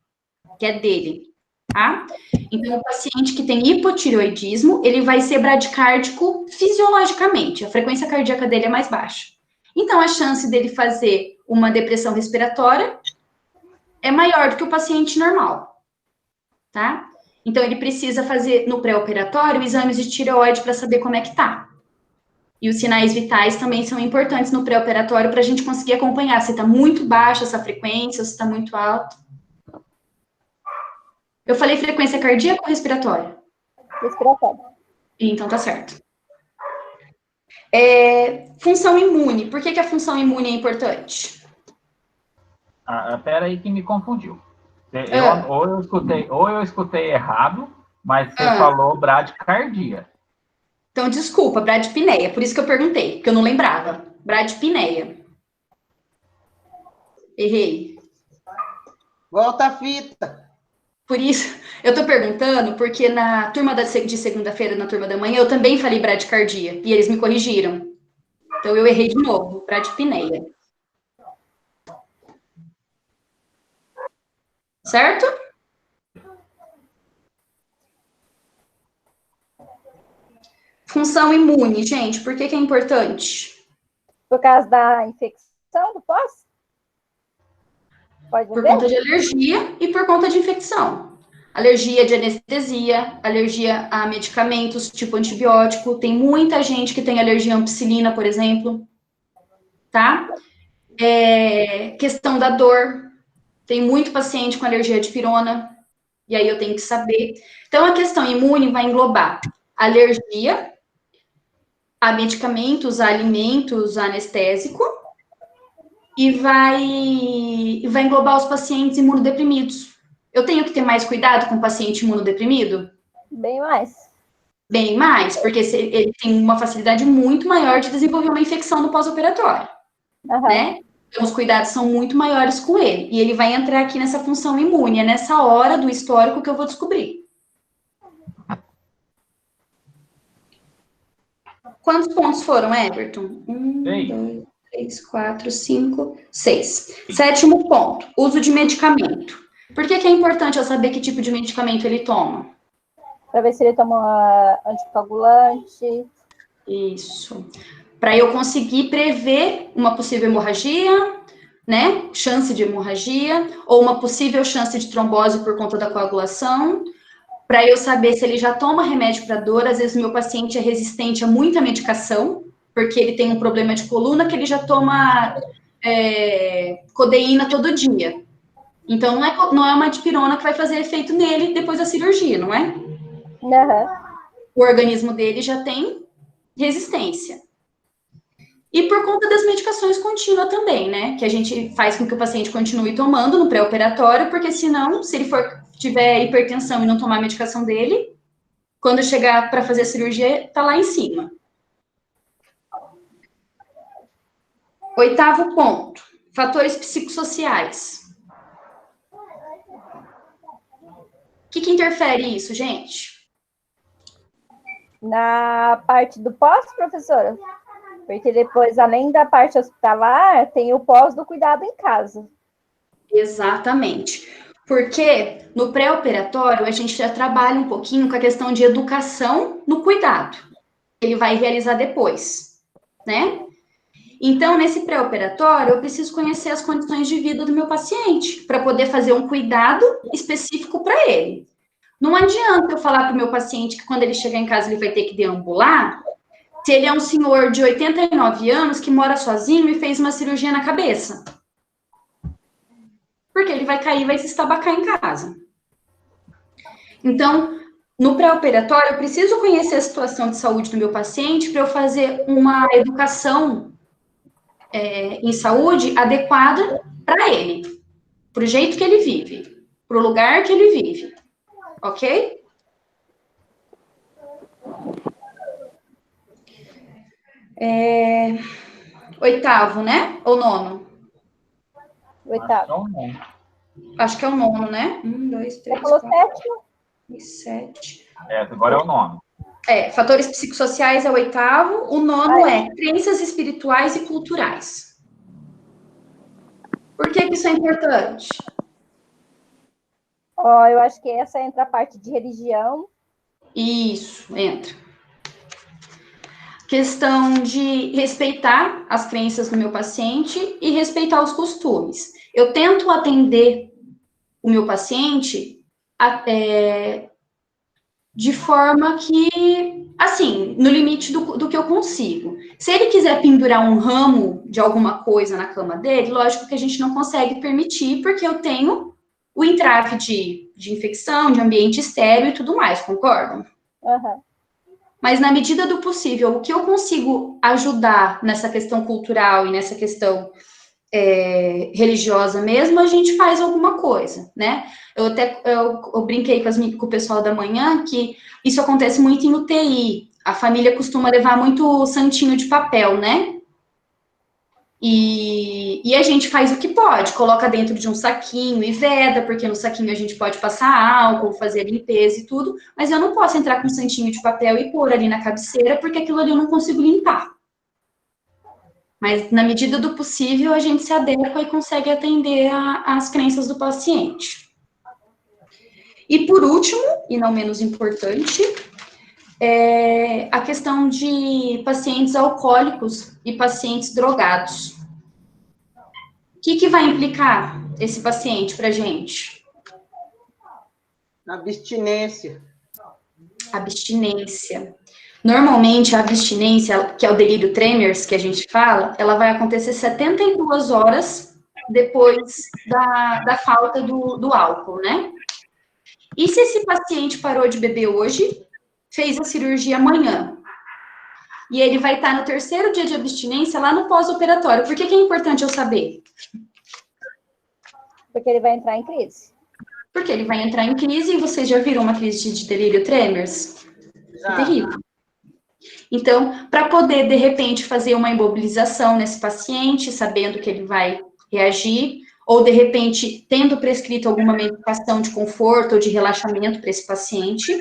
que é dele, tá? Então, o paciente que tem hipotireoidismo, ele vai ser bradicárdico fisiologicamente, a frequência cardíaca dele é mais baixa. Então, a chance dele fazer uma depressão respiratória é maior do que o paciente normal, tá? Então, ele precisa fazer, no pré-operatório, exames de tireoide para saber como é que tá. E os sinais vitais também são importantes no pré-operatório para a gente conseguir acompanhar se está muito baixa essa frequência, se está muito alta. Eu falei frequência cardíaca ou respiratória? Respiratória. Então, tá certo. Função imune. Por que a função imune é importante? Pera aí que me confundiu. Ou eu escutei errado, mas você falou bradicardia. Então, desculpa, bradipneia. Por isso que eu perguntei, porque eu não lembrava. Bradipneia. Errei. Volta a fita. Por isso, eu tô perguntando, porque na turma de segunda-feira, na turma da manhã, eu também falei bradicardia, e eles me corrigiram. Então, eu errei de novo, bradipneia. Certo? Função imune, gente, por que é importante? Por causa da infecção do pós? Pode Por ver? conta de alergia e por conta de infecção. Alergia de anestesia, alergia a medicamentos tipo antibiótico. Tem muita gente que tem alergia à ampicilina, por exemplo. Tá? Questão da dor. Tem muito paciente com alergia de pirona. E aí eu tenho que saber. Então, a questão imune vai englobar alergia a medicamentos, a alimentos, a anestésico. E vai englobar os pacientes imunodeprimidos. Eu tenho que ter mais cuidado com o paciente imunodeprimido? Bem mais. Bem mais, porque ele tem uma facilidade muito maior de desenvolver uma infecção no pós-operatório, né? Então, os cuidados são muito maiores com ele. E ele vai entrar aqui nessa função imune. É nessa hora do histórico que eu vou descobrir. Quantos pontos foram, Everton? 1, 2, 3, 4, 5, 6. 7º ponto, uso de medicamento. Por que é importante eu saber que tipo de medicamento ele toma? Para ver se ele toma anticoagulante. Isso. Para eu conseguir prever uma possível hemorragia, né? Chance de hemorragia, ou uma possível chance de trombose por conta da coagulação. Para eu saber se ele já toma remédio para dor. Às vezes, meu paciente é resistente a muita medicação, porque ele tem um problema de coluna que ele já toma codeína todo dia. Então, não é uma dipirona que vai fazer efeito nele depois da cirurgia, não é? O organismo dele já tem resistência. E por conta das medicações contínuas também, né? Que a gente faz com que o paciente continue tomando no pré-operatório, porque senão, se ele tiver hipertensão e não tomar a medicação dele, quando chegar para fazer a cirurgia, tá lá em cima. 8º ponto, fatores psicossociais. O que interfere isso, gente? Na parte do pós, professora? Porque depois, além da parte hospitalar, tem o pós do cuidado em casa. Exatamente. Porque no pré-operatório, a gente já trabalha um pouquinho com a questão de educação no cuidado. Ele vai realizar depois, né? Então, nesse pré-operatório, eu preciso conhecer as condições de vida do meu paciente, para poder fazer um cuidado específico para ele. Não adianta eu falar para o meu paciente que quando ele chegar em casa ele vai ter que deambular, se ele é um senhor de 89 anos que mora sozinho e fez uma cirurgia na cabeça. Porque ele vai cair e vai se estabacar em casa. Então, no pré-operatório, eu preciso conhecer a situação de saúde do meu paciente para eu fazer uma educação em saúde adequada para ele, para o jeito que ele vive, para o lugar que ele vive. Ok? Oitavo, né? Ou nono? Oitavo. Acho que é o nono, né? 1, 2, 3, 4, 5, 7. Agora é o nono. Fatores psicossociais é o 8º. O nono é crenças espirituais e culturais. Por que isso é importante? Eu acho que essa entra a parte de religião. Isso, entra. Questão de respeitar as crenças do meu paciente e respeitar os costumes. Eu tento atender o meu paciente de forma que, assim, no limite do que eu consigo. Se ele quiser pendurar um ramo de alguma coisa na cama dele, lógico que a gente não consegue permitir, porque eu tenho o entrave de infecção, de ambiente estéril e tudo mais, concordam? Mas na medida do possível, o que eu consigo ajudar nessa questão cultural e nessa questão religiosa mesmo, a gente faz alguma coisa, né? Eu brinquei com o pessoal da manhã que isso acontece muito em UTI. A família costuma levar muito santinho de papel, né? E a gente faz o que pode, coloca dentro de um saquinho e veda, porque no saquinho a gente pode passar álcool, fazer limpeza e tudo, mas eu não posso entrar com um santinho de papel e pôr ali na cabeceira, porque aquilo ali eu não consigo limpar. Mas, na medida do possível, a gente se adequa e consegue atender às crenças do paciente. E, por último, e não menos importante, é a questão de pacientes alcoólicos e pacientes drogados. O que vai implicar esse paciente para a gente? Abstinência. Abstinência. Normalmente, a abstinência, que é o delírio tremens, que a gente fala, ela vai acontecer 72 horas depois da falta do álcool, né? E se esse paciente parou de beber hoje, fez a cirurgia amanhã, e ele vai estar no 3º dia de abstinência lá no pós-operatório? Por que é importante eu saber? Porque ele vai entrar em crise. Porque ele vai entrar em crise, e vocês já viram uma crise de delírio tremens? É terrível. Então, para poder, de repente, fazer uma imobilização nesse paciente, sabendo que ele vai reagir, ou, de repente, tendo prescrito alguma medicação de conforto ou de relaxamento para esse paciente.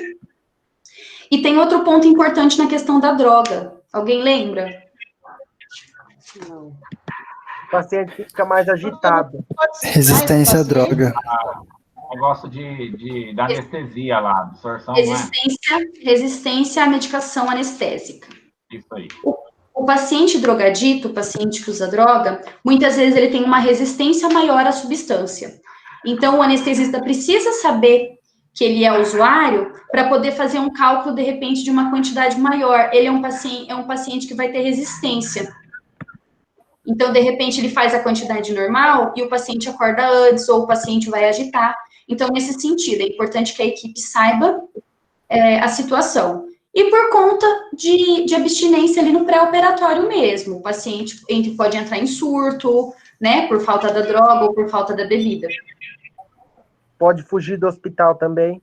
E tem outro ponto importante na questão da droga. Alguém lembra? Não. O paciente fica mais agitado. Resistência à droga. Negócio da anestesia lá, absorção, resistência à medicação anestésica. Isso aí. O paciente drogadito, o paciente que usa droga, muitas vezes ele tem uma resistência maior à substância. Então, o anestesista precisa saber que ele é usuário para poder fazer um cálculo, de repente, de uma quantidade maior. Ele é um paciente que vai ter resistência. Então, de repente, ele faz a quantidade normal e o paciente acorda antes, ou o paciente vai agitar. Então, nesse sentido, é importante que a equipe saiba a situação. E por conta de abstinência ali no pré-operatório mesmo, o paciente pode entrar em surto, né, por falta da droga ou por falta da bebida. Pode fugir do hospital também?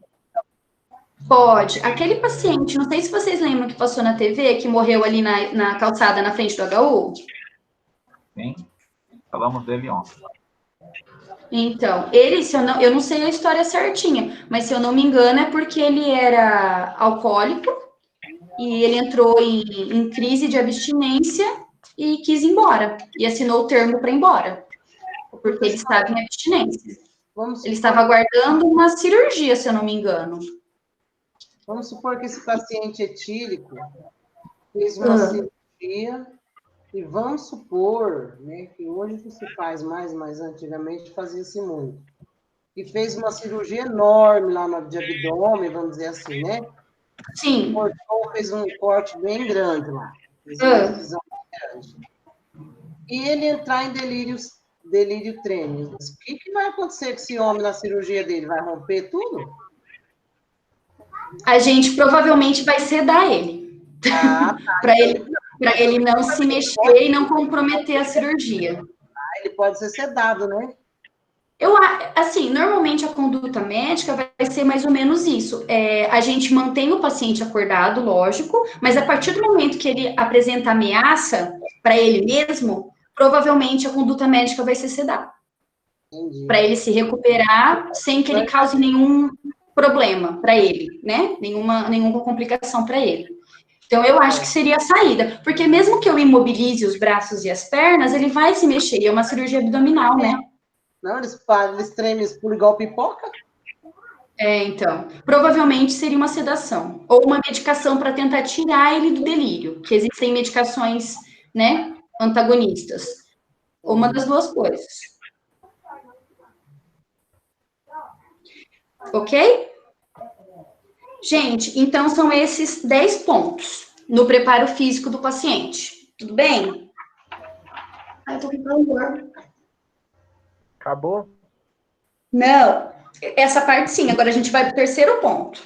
Pode. Aquele paciente, não sei se vocês lembram que passou na TV, que morreu ali na calçada na frente do HU. Sim, falamos dele ontem. Então, ele, eu não sei a história certinha, mas se eu não me engano é porque ele era alcoólico e ele entrou em crise de abstinência e quis ir embora, e assinou o termo para ir embora, porque ele estava em abstinência. Ele estava aguardando uma cirurgia, se eu não me engano. Vamos supor que esse paciente etílico fez uma cirurgia, e vamos supor, né, que hoje você faz mais, mas antigamente fazia-se muito. E fez uma cirurgia enorme lá de abdômen, vamos dizer assim, né? Sim. Fez um corte bem grande lá. Fez uma divisão bem grande. E ele entrar em delírio tremens. O que vai acontecer com esse homem na cirurgia dele? Vai romper tudo? A gente provavelmente vai sedar ele. Para ele não se mexer e não comprometer a cirurgia. Ele pode ser sedado, né? Assim, normalmente a conduta médica vai ser mais ou menos isso. A gente mantém o paciente acordado, lógico, mas a partir do momento que ele apresenta ameaça para ele mesmo, provavelmente a conduta médica vai ser sedar. Para ele se recuperar sem que ele cause nenhum problema para ele, né? Nenhuma complicação para ele. Então, eu acho que seria a saída, porque mesmo que eu imobilize os braços e as pernas, ele vai se mexer, é uma cirurgia abdominal, né? Não, eles tremem, pulam igual pipoca? Então, provavelmente seria uma sedação, ou uma medicação para tentar tirar ele do delírio, que existem medicações, né, antagonistas, ou uma das duas coisas. Ok? Gente, então são esses 10 pontos no preparo físico do paciente. Tudo bem? Ai, eu tô com calor. Acabou? Não, essa parte sim. Agora a gente vai para o 3º ponto.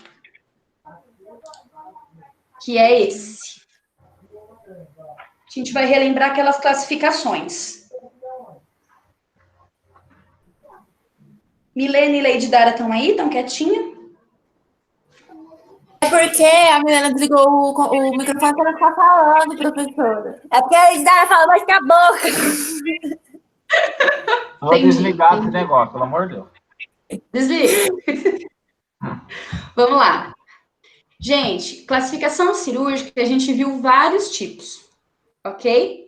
Que é esse. A gente vai relembrar aquelas classificações. Milene e Lady Dara estão aí? Estão quietinhas? É porque a Milena desligou o microfone para ela ficar falando, professora. É porque a Lady Dara fala mais que a boca. Vou desligar esse negócio, pelo amor de Deus. Desliga. Vamos lá. Gente, classificação cirúrgica, a gente viu vários tipos, ok?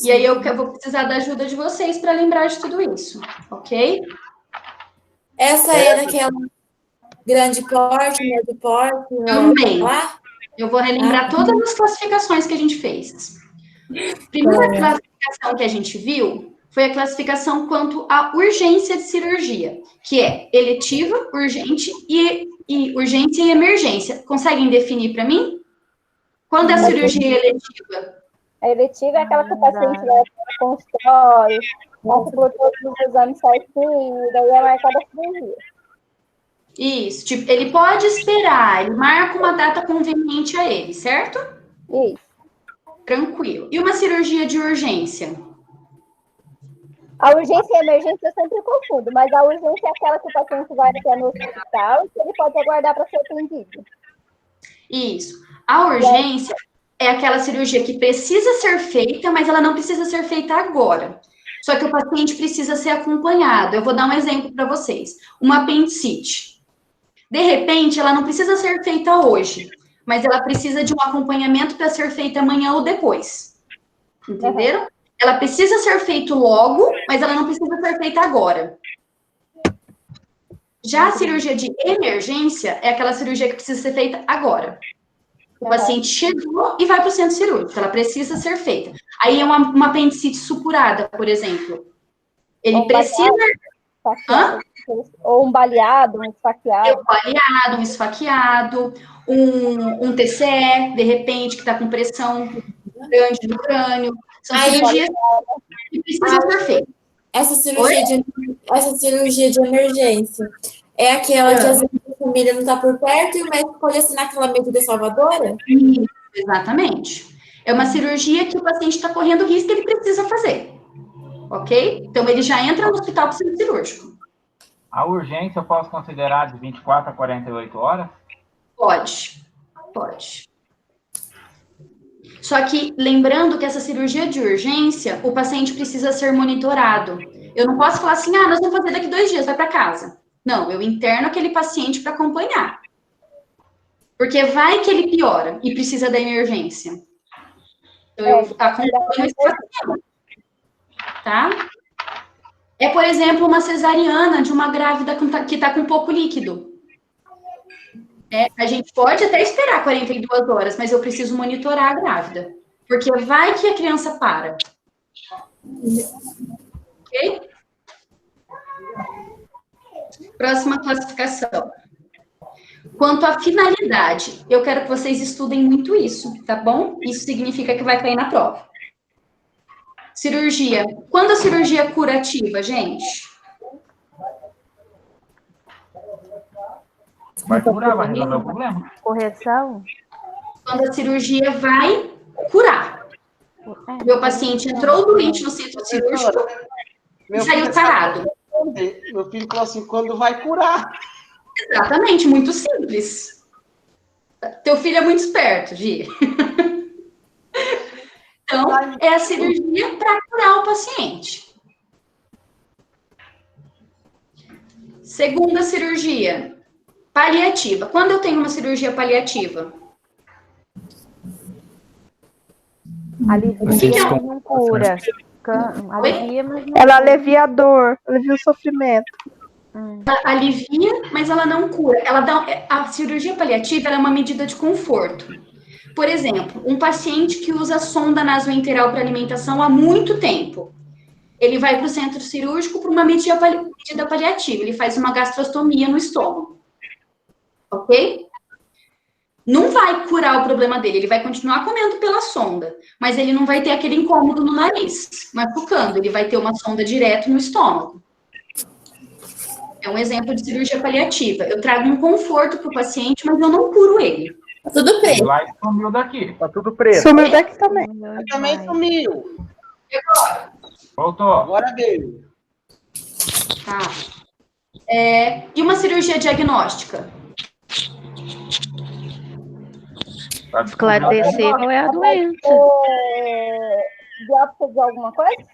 E aí eu vou precisar da ajuda de vocês para lembrar de tudo isso, ok? Essa é daquela... grande porte, médio porte? Também. Eu vou relembrar todas as classificações que a gente fez. Primeira classificação que a gente viu foi a classificação quanto à urgência de cirurgia, que é eletiva, urgente e urgência e emergência. Conseguem definir para mim? Quando é a cirurgia eletiva? A eletiva é aquela que o paciente vai para o consultório, passa por todos os exames certinho, e daí é marcada a cirurgia. Isso, tipo, ele pode esperar, ele marca uma data conveniente a ele, certo? Isso. Tranquilo. E uma cirurgia de urgência? A urgência e a emergência eu sempre confundo, mas a urgência é aquela que o paciente vai até no hospital e que ele pode aguardar para ser atendido. Isso. A urgência é aquela cirurgia que precisa ser feita, mas ela não precisa ser feita agora. Só que o paciente precisa ser acompanhado. Eu vou dar um exemplo para vocês. Uma apendicite. De repente, ela não precisa ser feita hoje, mas ela precisa de um acompanhamento para ser feita amanhã ou depois. Entenderam? Ela precisa ser feita logo, mas ela não precisa ser feita agora. Já a cirurgia de emergência é aquela cirurgia que precisa ser feita agora. O paciente chegou e vai para o centro cirúrgico. Ela precisa ser feita. Aí é uma apendicite supurada, por exemplo. Ele precisa... Ou um baleado, um esfaqueado. Um esfaqueado, um TCE, de repente, que está com pressão grande no crânio. São cirurgias que precisam ser feitas. Essa cirurgia de emergência é aquela que às vezes a família não está por perto e o médico pode assinar aquela medida salvadora? Exatamente. É uma cirurgia que o paciente está correndo risco e ele precisa fazer. Ok? Então, ele já entra no hospital para o centro cirúrgico. A urgência eu posso considerar de 24 a 48 horas? Pode. Só que, lembrando que essa cirurgia de urgência, o paciente precisa ser monitorado. Eu não posso falar assim, nós vamos fazer daqui 2 dias, vai para casa. Não, eu interno aquele paciente para acompanhar. Porque vai que ele piora e precisa da emergência. Então, eu acompanho esse paciente. Tá? É, por exemplo, uma cesariana de uma grávida que está com pouco líquido. A gente pode até esperar 42 horas, mas eu preciso monitorar a grávida. Porque vai que a criança para. Ok? Próxima classificação. Quanto à finalidade, eu quero que vocês estudem muito isso, tá bom? Isso significa que vai cair na prova. Cirurgia. Quando a cirurgia é curativa, gente? Vai curar, vai resolver o problema. Correção? Quando a cirurgia vai curar. Meu paciente entrou doente no centro cirúrgico e saiu sarado. Meu filho falou assim, quando vai curar? Exatamente, muito simples. Teu filho é muito esperto, Gi. Então, é a cirurgia para curar o paciente. Segunda cirurgia, paliativa. Quando eu tenho uma cirurgia paliativa? Alivia, mas não cura. Alivia, mas não Ela alivia a dor, alivia o sofrimento. Ela alivia, mas ela não cura. A cirurgia paliativa ela é uma medida de conforto. Por exemplo, um paciente que usa sonda nasoenteral para alimentação há muito tempo. Ele vai para o centro cirúrgico por uma medida paliativa. Ele faz uma gastrostomia no estômago. Ok? Não vai curar o problema dele. Ele vai continuar comendo pela sonda. Mas ele não vai ter aquele incômodo no nariz, machucando. Ele vai ter uma sonda direto no estômago. É um exemplo de cirurgia paliativa. Eu trago um conforto para o paciente, mas eu não curo ele. Tá tudo preto. Lá sumiu daqui. Tá tudo preto. Sumiu daqui também. Também sumiu. Voltou. Agora veio. Tá. E uma cirurgia diagnóstica? Esclarecer qual é a doença. Biópsia de alguma coisa?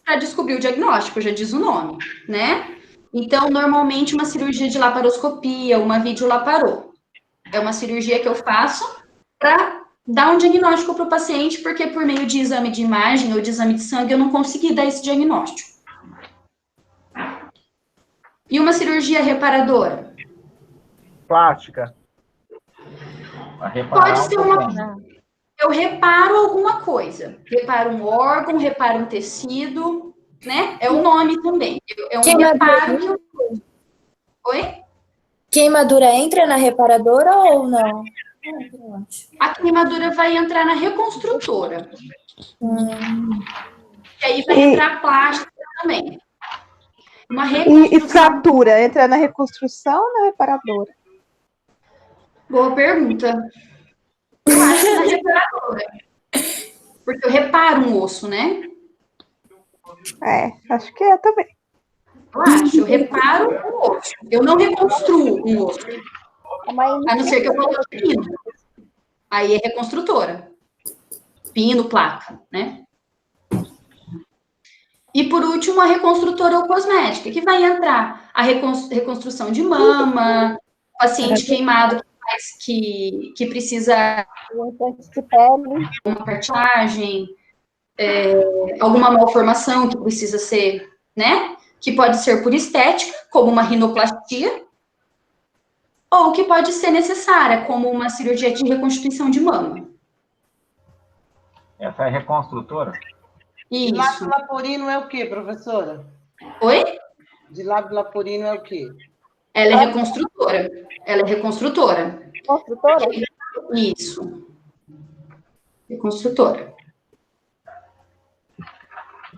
Para descobrir o diagnóstico, já diz o nome, né? Então, normalmente, uma cirurgia de laparoscopia, uma videolaparô. É uma cirurgia que eu faço para dar um diagnóstico para o paciente, porque por meio de exame de imagem ou de exame de sangue, eu não consegui dar esse diagnóstico. E uma cirurgia reparadora? Plástica. Pode ser uma... Eu reparo alguma coisa. Reparo um órgão, reparo um tecido, né? É o nome também. É um reparo que eu... Oi? Queimadura entra na reparadora ou não? A queimadura vai entrar na reconstrutora. E aí vai entrar plástica também. Uma E fratura, entra na reconstrução ou na reparadora? Boa pergunta. Eu acho que na reparadora. Porque eu reparo um osso, né? Acho que é também. Eu acho, eu reparo um osso. Eu não reconstruo um osso. A não ser que eu coloque pino. Aí é reconstrutora. Pino, placa, né? E por último, a reconstrutora ou cosmética, que vai entrar a reconstrução de mama, paciente queimado que precisa uma cartilagem, alguma malformação que precisa ser, né? Que pode ser por estética, como uma rinoplastia, ou que pode ser necessária, como uma cirurgia de reconstituição de mama. Essa é a reconstrutora? Isso. De lábio leporino é o quê, professora? Oi? De lábio leporino é o quê? Ela é reconstrutora. Ela é reconstrutora. Construtora? Isso. Reconstrutora.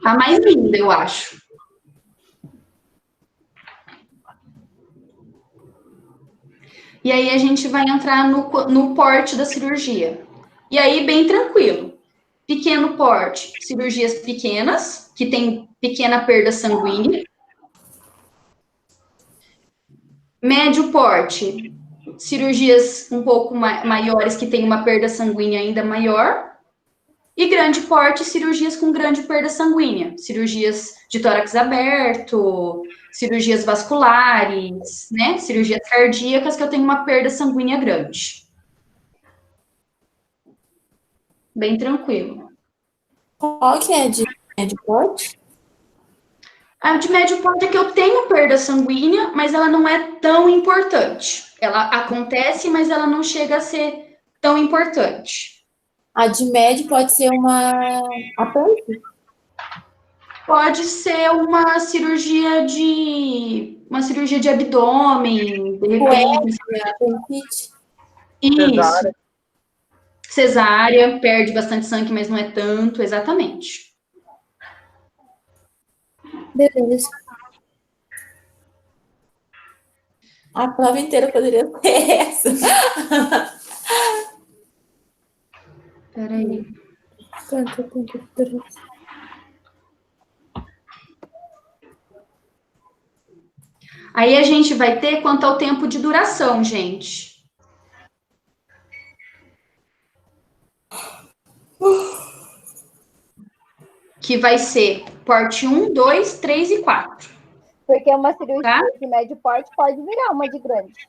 A mais linda, eu acho. E aí a gente vai entrar no porte da cirurgia. E aí, bem tranquilo. Pequeno porte, cirurgias pequenas, que tem pequena perda sanguínea. Médio porte, cirurgias um pouco maiores, que tem uma perda sanguínea ainda maior. E grande porte, cirurgias com grande perda sanguínea. Cirurgias de tórax aberto, cirurgias vasculares, né? Cirurgias cardíacas, que eu tenho uma perda sanguínea grande. Bem tranquilo. Qual que é de médio porte? A de médio porte é que eu tenho perda sanguínea, mas ela não é tão importante. Ela acontece, mas ela não chega a ser tão importante. A de médio pode ser uma apêndice? Pode ser uma cirurgia de abdômen, de repente. Isso. Cesárea, perde bastante sangue, mas não é tanto, exatamente. Beleza. A prova inteira poderia ser essa. Peraí. Aí a gente vai ter quanto ao tempo de duração, gente. Que vai ser porte 1, 2, 3 e 4. Porque uma cirurgia de médio porte pode virar uma de grande.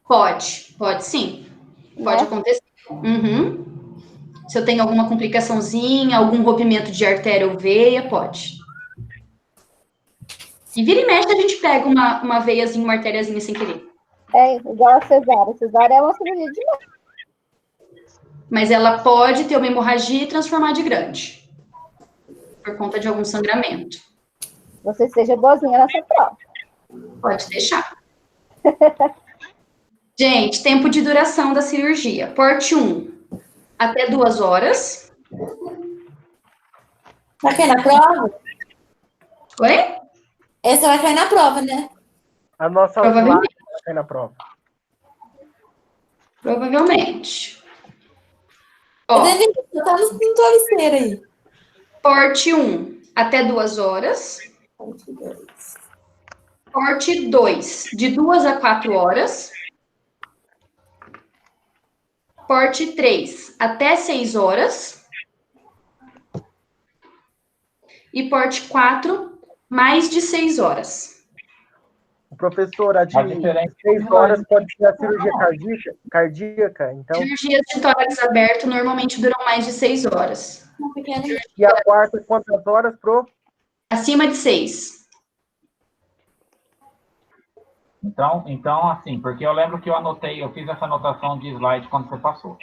Pode sim. Pode acontecer. Uhum. Se eu tenho alguma complicaçãozinha, algum rompimento de artéria ou veia, pode. E vira e mexe, a gente pega uma veiazinha, uma artériazinha sem querer. É, igual a cesárea. Cesárea é uma cirurgia de médio. Mas ela pode ter uma hemorragia e transformar de grande. Por conta de algum sangramento. Você seja boazinha nessa prova. Pode deixar. Gente, tempo de duração da cirurgia. Porte 1, até 2 horas. Vai cair na prova? Oi? Essa vai cair na prova, né? A nossa vai cair na prova. Provavelmente. Ó, tá no travesseiro aí. Porte 1, até 2 horas. Porte 2, de 2 a 4 horas. Porte 3, até 6 horas. E porte 4, mais de 6 horas. Professora, de 6 horas pode ser a cirurgia cardíaca, então... Cirurgias de tórax aberto normalmente duram mais de 6 horas. E a quarta, quantas horas, pro? Acima de 6. Então, assim, porque eu lembro que eu fiz essa anotação de slide quando você passou.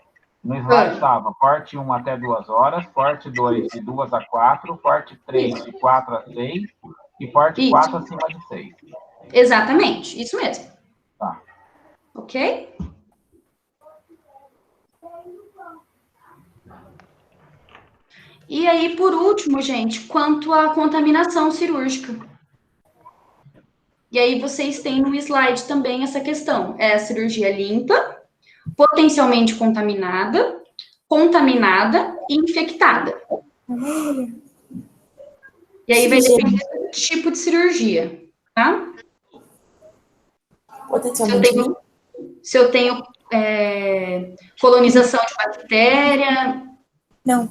No slide estava corte 1 até 2 horas, corte 2 de 2 a 4, corte 3 de 4 a 6 e corte 4 acima de 6. Exatamente, isso mesmo. Tá. Ok? E aí, por último, gente, quanto à contaminação cirúrgica. E aí vocês têm no slide também essa questão. É a cirurgia limpa, potencialmente contaminada, contaminada e infectada. E aí vai depender do tipo de cirurgia, tá? Se eu tenho colonização de bactéria... Não.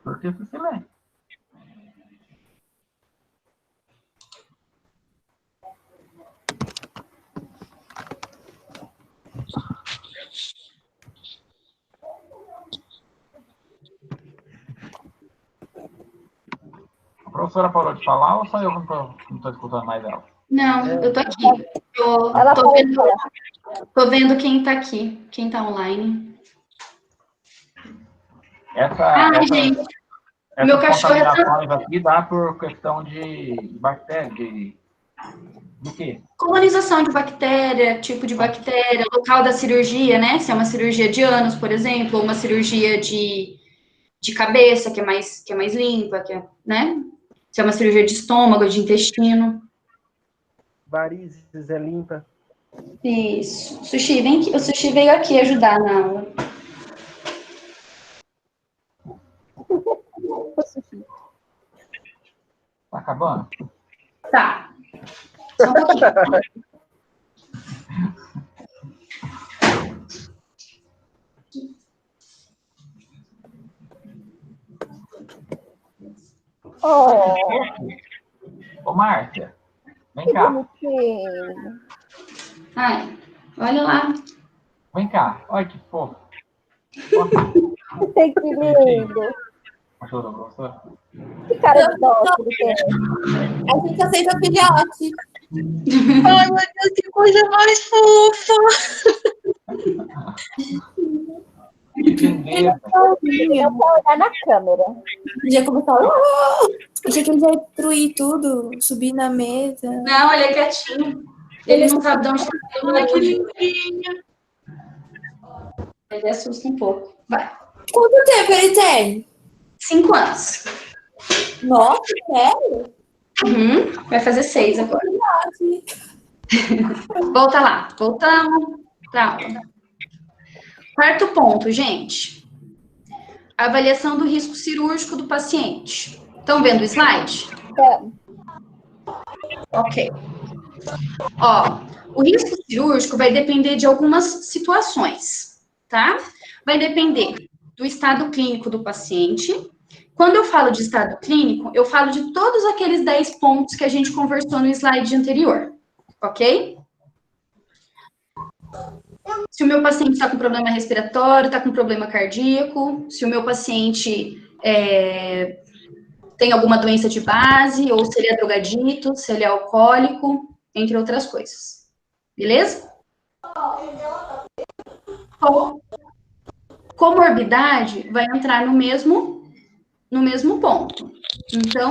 Por que você lê? A professora parou de falar ou só eu que não estou escutando mais ela? Não, eu tô aqui. Tô vendo quem tá aqui, quem tá online. Gente, meu cachorro contaminações aqui dá por questão de bactéria, do quê? Colonização de bactéria, tipo de bactéria, local da cirurgia, né? Se é uma cirurgia de ânus, por exemplo, ou uma cirurgia de cabeça, que é mais limpa, né? Se é uma cirurgia de estômago, de intestino. Varizes é limpa. Isso. Sushi, vem aqui. O Sushi veio aqui ajudar na aula. Tá acabando? Tá. Só um pouquinho. Ô, Márcia, vem cá. Ai, olha lá. Vem cá, olha que fofo. Que lindo. Chorou, professor? Que cara de dó que ele tem. A gente aceita filhote. Ai, meu Deus, que coisa mais fofa. Eu vou olhar na câmera. Já começou. Achei que ele ia destruir tudo, subir na mesa. Não, ele é quietinho. Ele não sabe de onde está. Ai, que lindinho. Ele assusta um pouco. Vai. Quanto tempo ele tem? 5 anos. Nossa, sério? Uhum. Vai fazer 6 agora. Volta lá. Voltamos para aula. Quarto ponto, gente. Avaliação do risco cirúrgico do paciente. Estão vendo o slide? Ok. Ó, o risco cirúrgico vai depender de algumas situações, tá? Vai depender do estado clínico do paciente. Quando eu falo de estado clínico, eu falo de todos aqueles 10 pontos que a gente conversou no slide anterior, ok? Se o meu paciente está com problema respiratório, está com problema cardíaco, se o meu paciente tem alguma doença de base, ou se ele é drogadito, se ele é alcoólico, entre outras coisas. Beleza? Comorbidade vai entrar no mesmo ponto. Então,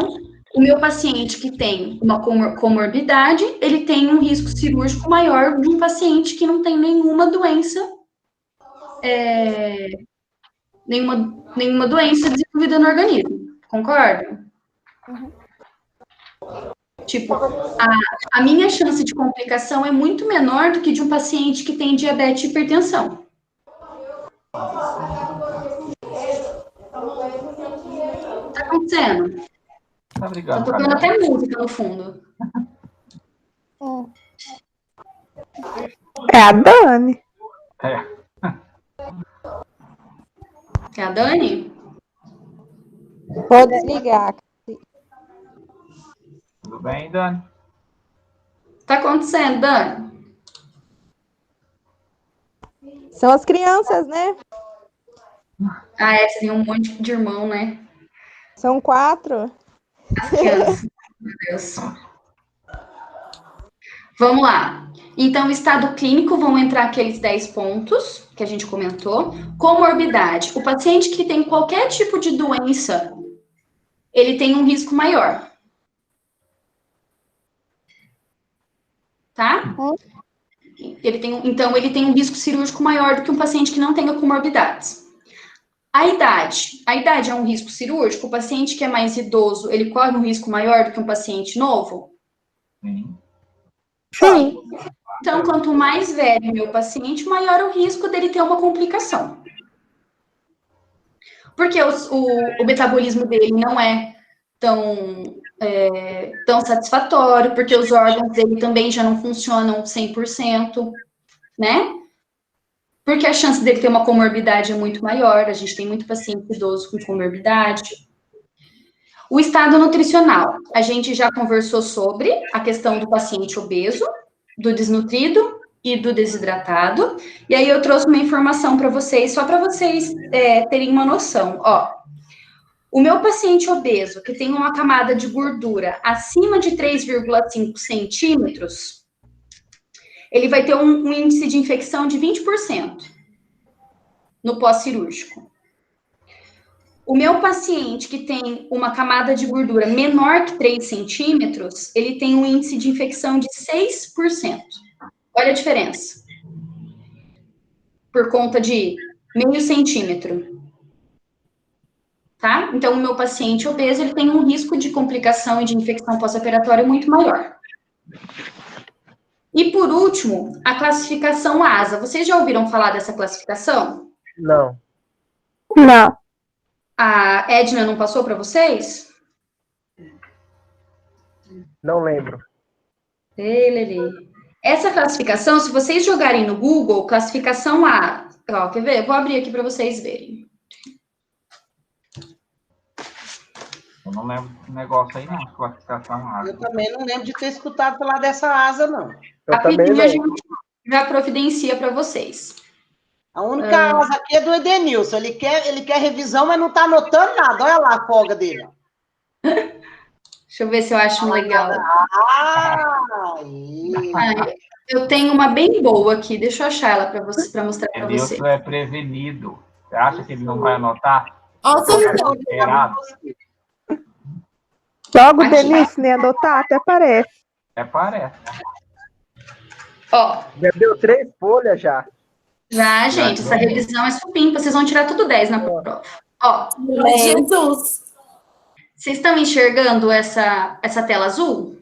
o meu paciente que tem uma comorbidade, ele tem um risco cirúrgico maior de um paciente que não tem nenhuma doença, nenhuma doença desenvolvida no organismo. Concorda? Uhum. Tipo, a minha chance de complicação é muito menor do que de um paciente que tem diabetes e hipertensão. Tá acontecendo? Tá brigando. Tô tocando até música no fundo. É a Dani. É a Dani? Vou desligar. Tudo bem, Dani? Tá acontecendo, Dani? São as crianças, né? Ah, é, você tem um monte de irmão, né? São 4. As crianças. Meu Deus. Vamos lá. Então, estado clínico, vão entrar aqueles 10 pontos que a gente comentou. Comorbidade. O paciente que tem qualquer tipo de doença, ele tem um risco maior. Tá? Então, ele tem um risco cirúrgico maior do que um paciente que não tenha comorbidades. A idade é um risco cirúrgico? O paciente que é mais idoso, ele corre um risco maior do que um paciente novo? Sim. Então, quanto mais velho o meu paciente, maior o risco dele ter uma complicação. Porque o metabolismo dele não é tão satisfatório, porque os órgãos dele também já não funcionam 100%, né? Porque a chance dele ter uma comorbidade é muito maior, a gente tem muito paciente idoso com comorbidade. O estado nutricional, a gente já conversou sobre a questão do paciente obeso, do desnutrido e do desidratado. E aí eu trouxe uma informação para vocês, só para vocês terem uma noção. Ó, o meu paciente obeso, que tem uma camada de gordura acima de 3,5 centímetros, ele vai ter um índice de infecção de 20% no pós-cirúrgico. O meu paciente que tem uma camada de gordura menor que 3 centímetros, ele tem um índice de infecção de 6%. Olha a diferença. Por conta de meio centímetro. Tá? Então, o meu paciente obeso, ele tem um risco de complicação e de infecção pós-operatória muito maior. E, por último, a classificação ASA. Vocês já ouviram falar dessa classificação? Não. Não. A Edna não passou para vocês? Não lembro. Essa classificação, se vocês jogarem no Google, classificação A, ó, quer ver? Eu vou abrir aqui para vocês verem. Eu não lembro desse negócio aí, não, classificação A. Eu também não lembro de ter escutado falar dessa asa, não. Rapidinho a gente já providencia para vocês. A única asa aqui é do Edenilson. Ele quer revisão, mas não está anotando nada. Olha lá a folga dele. Deixa eu ver se eu acho um legal. Eu tenho uma bem boa aqui. Deixa eu achar ela para mostrar para você. Edenilson é prevenido. Você acha que ele não vai anotar? Logo o Denilson, nem adotar, até parece. Parece. Ó. Já deu 3 folhas já. Já, gente, essa revisão é supimpa. Vocês vão tirar tudo 10 na prova. Ó. Jesus! Vocês estão enxergando essa tela azul?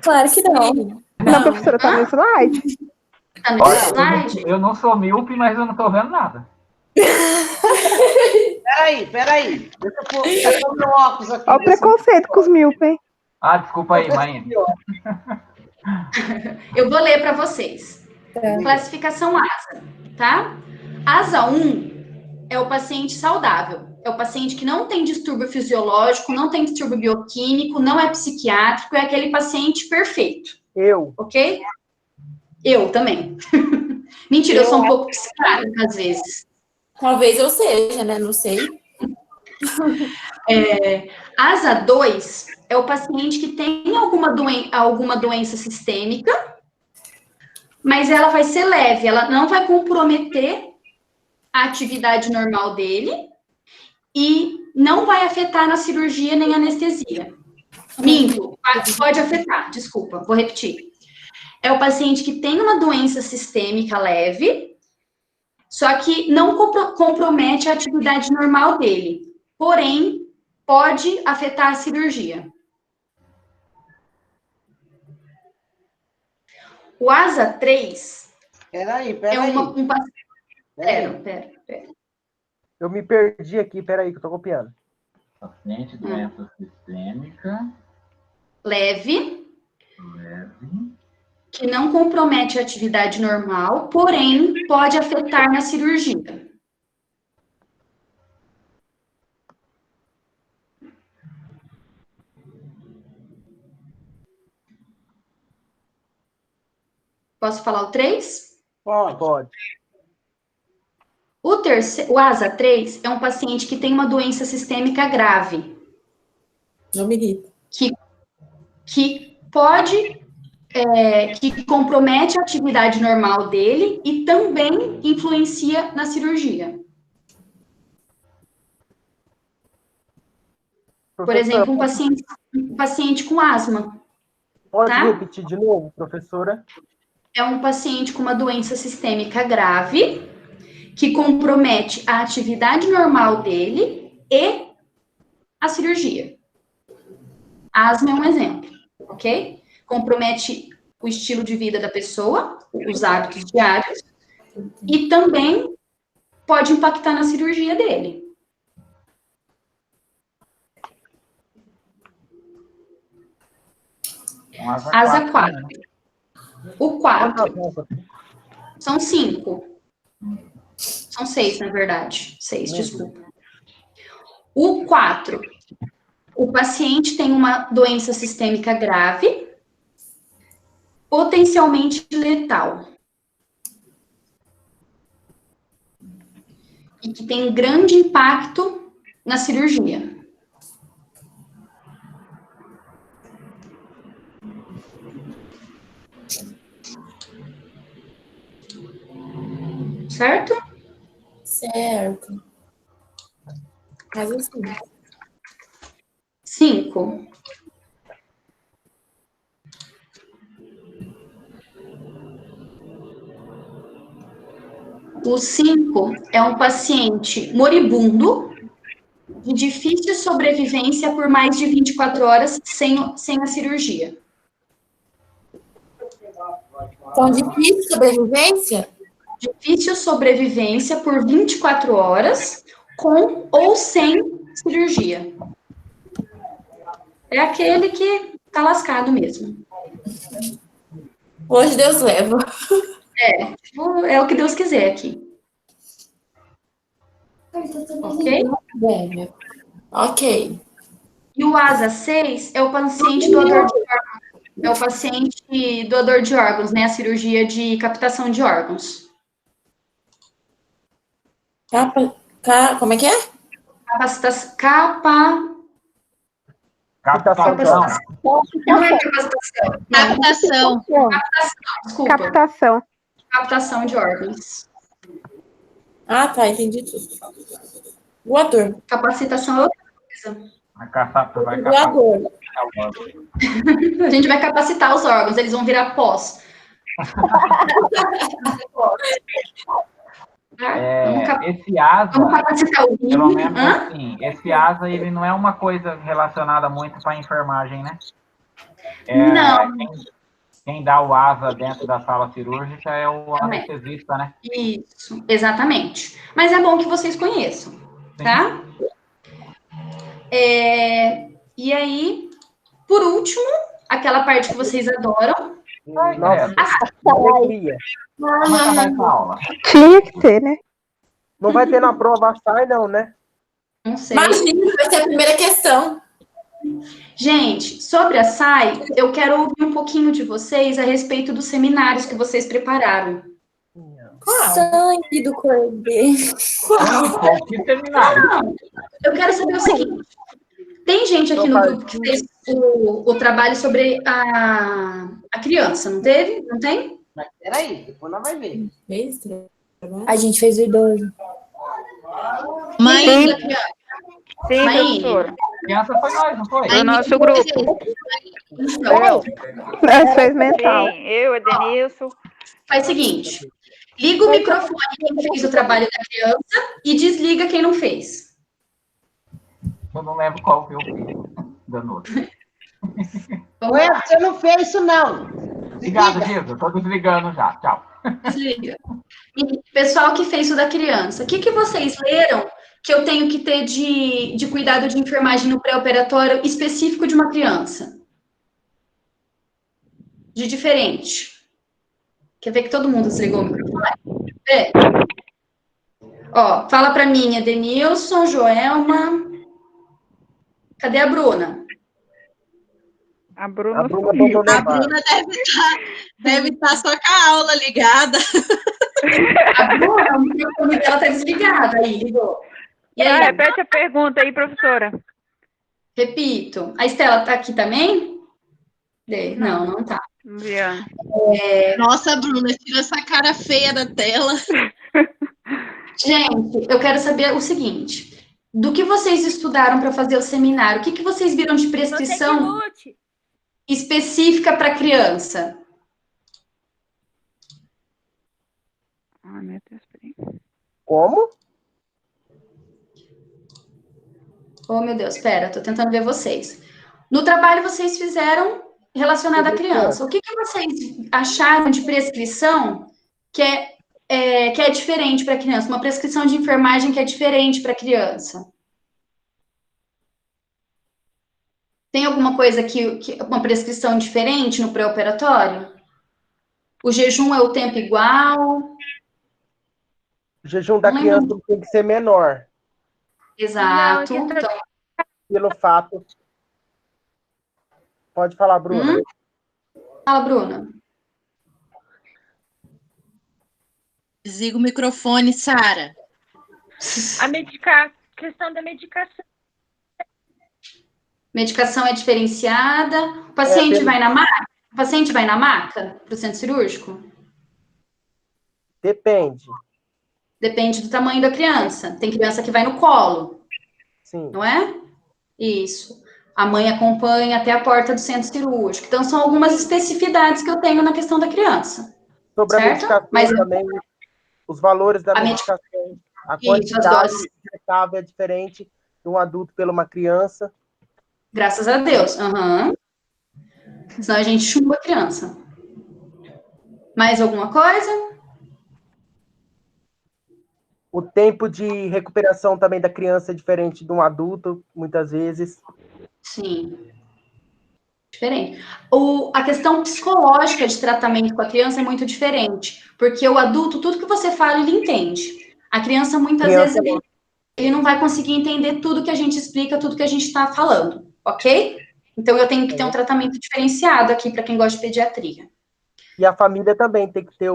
Claro que não. Não, professora, tá no slide. Tá no slide? Eu não sou míope, mas eu não tô vendo nada. Peraí. Deixa eu pôr meu óculos aqui. Olha o preconceito com os míopes. Ah, desculpa aí, mãe. Eu vou ler para vocês. Classificação ASA, tá? ASA 1 é o paciente saudável. É o paciente que não tem distúrbio fisiológico, não tem distúrbio bioquímico, não é psiquiátrico, é aquele paciente perfeito. Ok? Eu também. Mentira, eu sou um pouco psiquiátrica às vezes. Talvez eu seja, né? Não sei. ASA 2 é o paciente que tem alguma doença sistêmica, mas ela vai ser leve, ela não vai comprometer a atividade normal dele e não vai afetar na cirurgia nem anestesia. Minto, pode afetar, desculpa, vou repetir. É o paciente que tem uma doença sistêmica leve, só que não compromete a atividade normal dele, porém, pode afetar a cirurgia. O ASA 3 Peraí. um paciente... Pera. Eu me perdi aqui, peraí, que eu tô copiando. Paciente, doença sistêmica. Leve. Que não compromete a atividade normal, porém, pode afetar na cirurgia. Posso falar o 3? Pode. O ASA 3 é um paciente que tem uma doença sistêmica grave. Não me irrita. Que compromete a atividade normal dele e também influencia na cirurgia. Por exemplo, um paciente com asma. Pode tá? repetir de novo, professora? É um paciente com uma doença sistêmica grave que compromete a atividade normal dele e a cirurgia. Asma é um exemplo, ok? Compromete o estilo de vida da pessoa, os hábitos diários, e também pode impactar na cirurgia dele. Asa 4. O 4. São 5. São 6, na verdade. 6, desculpa. O 4. O paciente tem uma doença sistêmica grave, potencialmente letal. E que tem grande impacto na cirurgia. Certo? Certo. Mas assim. 5. O 5 é um paciente moribundo, de difícil sobrevivência por mais de 24 horas sem a cirurgia. Com difícil sobrevivência? Difícil sobrevivência por 24 horas, com ou sem cirurgia. É aquele que tá lascado mesmo. Hoje Deus leva. É o que Deus quiser aqui. Ok? Ok. E o ASA 6 é o paciente doador de órgãos. É o paciente doador de órgãos, né? A cirurgia de captação de órgãos. Como é que é? Captação. Não é capacitação. Captação. Desculpa. Captação. Captação de órgãos. Ah, tá, entendi tudo. Doador. Capacitação é outra coisa. Doador. A gente vai capacitar os órgãos, eles vão virar pós. Esse asa, vamos capacitar o pelo menos assim, esse asa, ele não é uma coisa relacionada muito para a enfermagem, né? Não. Quem dá o asa dentro da sala cirúrgica é o anestesista, né? Isso, exatamente. Mas é bom que vocês conheçam, tá? E aí, por último, aquela parte que vocês adoram. Nossa, alegria. Tinha que ter, né? Não vai ter na prova SAI, não, né? Não sei. Imagina, vai ser a primeira questão. Gente, sobre a SAI, eu quero ouvir um pouquinho de vocês a respeito dos seminários que vocês prepararam. Sangue do cordeiro. Que seminário? Não, eu quero saber o seguinte. Tem gente aqui no grupo que fez o trabalho sobre a criança, não teve? Não tem? Mas peraí, depois nós vamos ver. A gente fez o idoso. Mãe. Sim, professora. Criança foi nós, não foi? Do nosso grupo. Nós fez mental. Sim, eu, Edenilson. Faz o seguinte. Liga o microfone quem fez o trabalho da criança e desliga quem não fez. Eu não lembro qual que eu fiz. Danoso. Ué, você não fez isso, não. Obrigado, Gisa. Estou desligando já. Tchau. Desliga. E, pessoal que fez o da criança, o que vocês leram que eu tenho que ter de cuidado de enfermagem no pré-operatório específico de uma criança? De diferente. Quer ver que todo mundo desligou o microfone? Ó, fala para mim, Edenilson, Joelma. Cadê a Bruna? A Bruna deve estar só com a aula ligada. A Bruna, o microfone dela tá desligado aí, ligou. E aí? Repete a pergunta aí, professora. Repito. A Estela tá aqui também? Não tá. Nossa, Bruna, tira essa cara feia da tela. Gente, eu quero saber o seguinte. Do que vocês estudaram para fazer o seminário? O que vocês viram de prescrição específica para criança? Ai, meu Deus, peraí. Como? Oh, meu Deus, espera, tô tentando ver vocês. No trabalho, vocês fizeram relacionado à criança. O que vocês acharam de prescrição que é diferente para a criança? Uma prescrição de enfermagem que é diferente para a criança? Tem alguma coisa uma prescrição diferente no pré-operatório? O jejum é o tempo igual? O jejum da criança tem que ser menor. Exato. Não, pelo fato... Pode falar, Bruna. Fala, Bruna. Desliga o microfone, Sara. Questão da medicação. Medicação é diferenciada. O paciente vai na maca? O paciente vai na maca para o centro cirúrgico? Depende. Depende do tamanho da criança. Tem criança que vai no colo. Sim. Não é? Isso. A mãe acompanha até a porta do centro cirúrgico. Então, são algumas especificidades que eu tenho na questão da criança. Sobre a medicação também, os valores da medicação, a quantidade injetável é diferente de um adulto pela uma criança. Graças a Deus. Senão a gente chumba a criança. Mais alguma coisa? O tempo de recuperação também da criança é diferente de um adulto, muitas vezes. Sim. Diferente. A questão psicológica de tratamento com a criança é muito diferente, porque o adulto, tudo que você fala, ele entende. A criança, muitas vezes, ele não vai conseguir entender tudo que a gente explica, tudo que a gente está falando, ok? Então, eu tenho que ter um tratamento diferenciado aqui para quem gosta de pediatria. E a família também tem que ter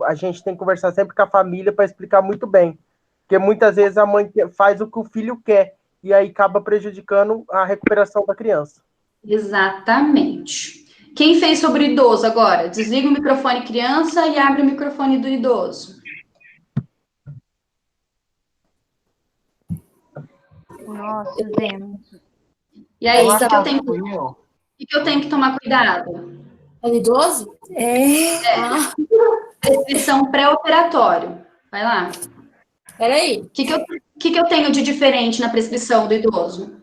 a gente tem que conversar sempre com a família para explicar muito bem. Porque muitas vezes a mãe faz o que o filho quer e aí acaba prejudicando a recuperação da criança. Exatamente. Quem fez sobre o idoso agora? Desliga o microfone criança e abre o microfone do idoso. Nossa, Zé. E aí, o que eu tenho que tomar cuidado? É idoso? Prescrição pré-operatório. Vai lá. Peraí. O que eu tenho de diferente na prescrição do idoso?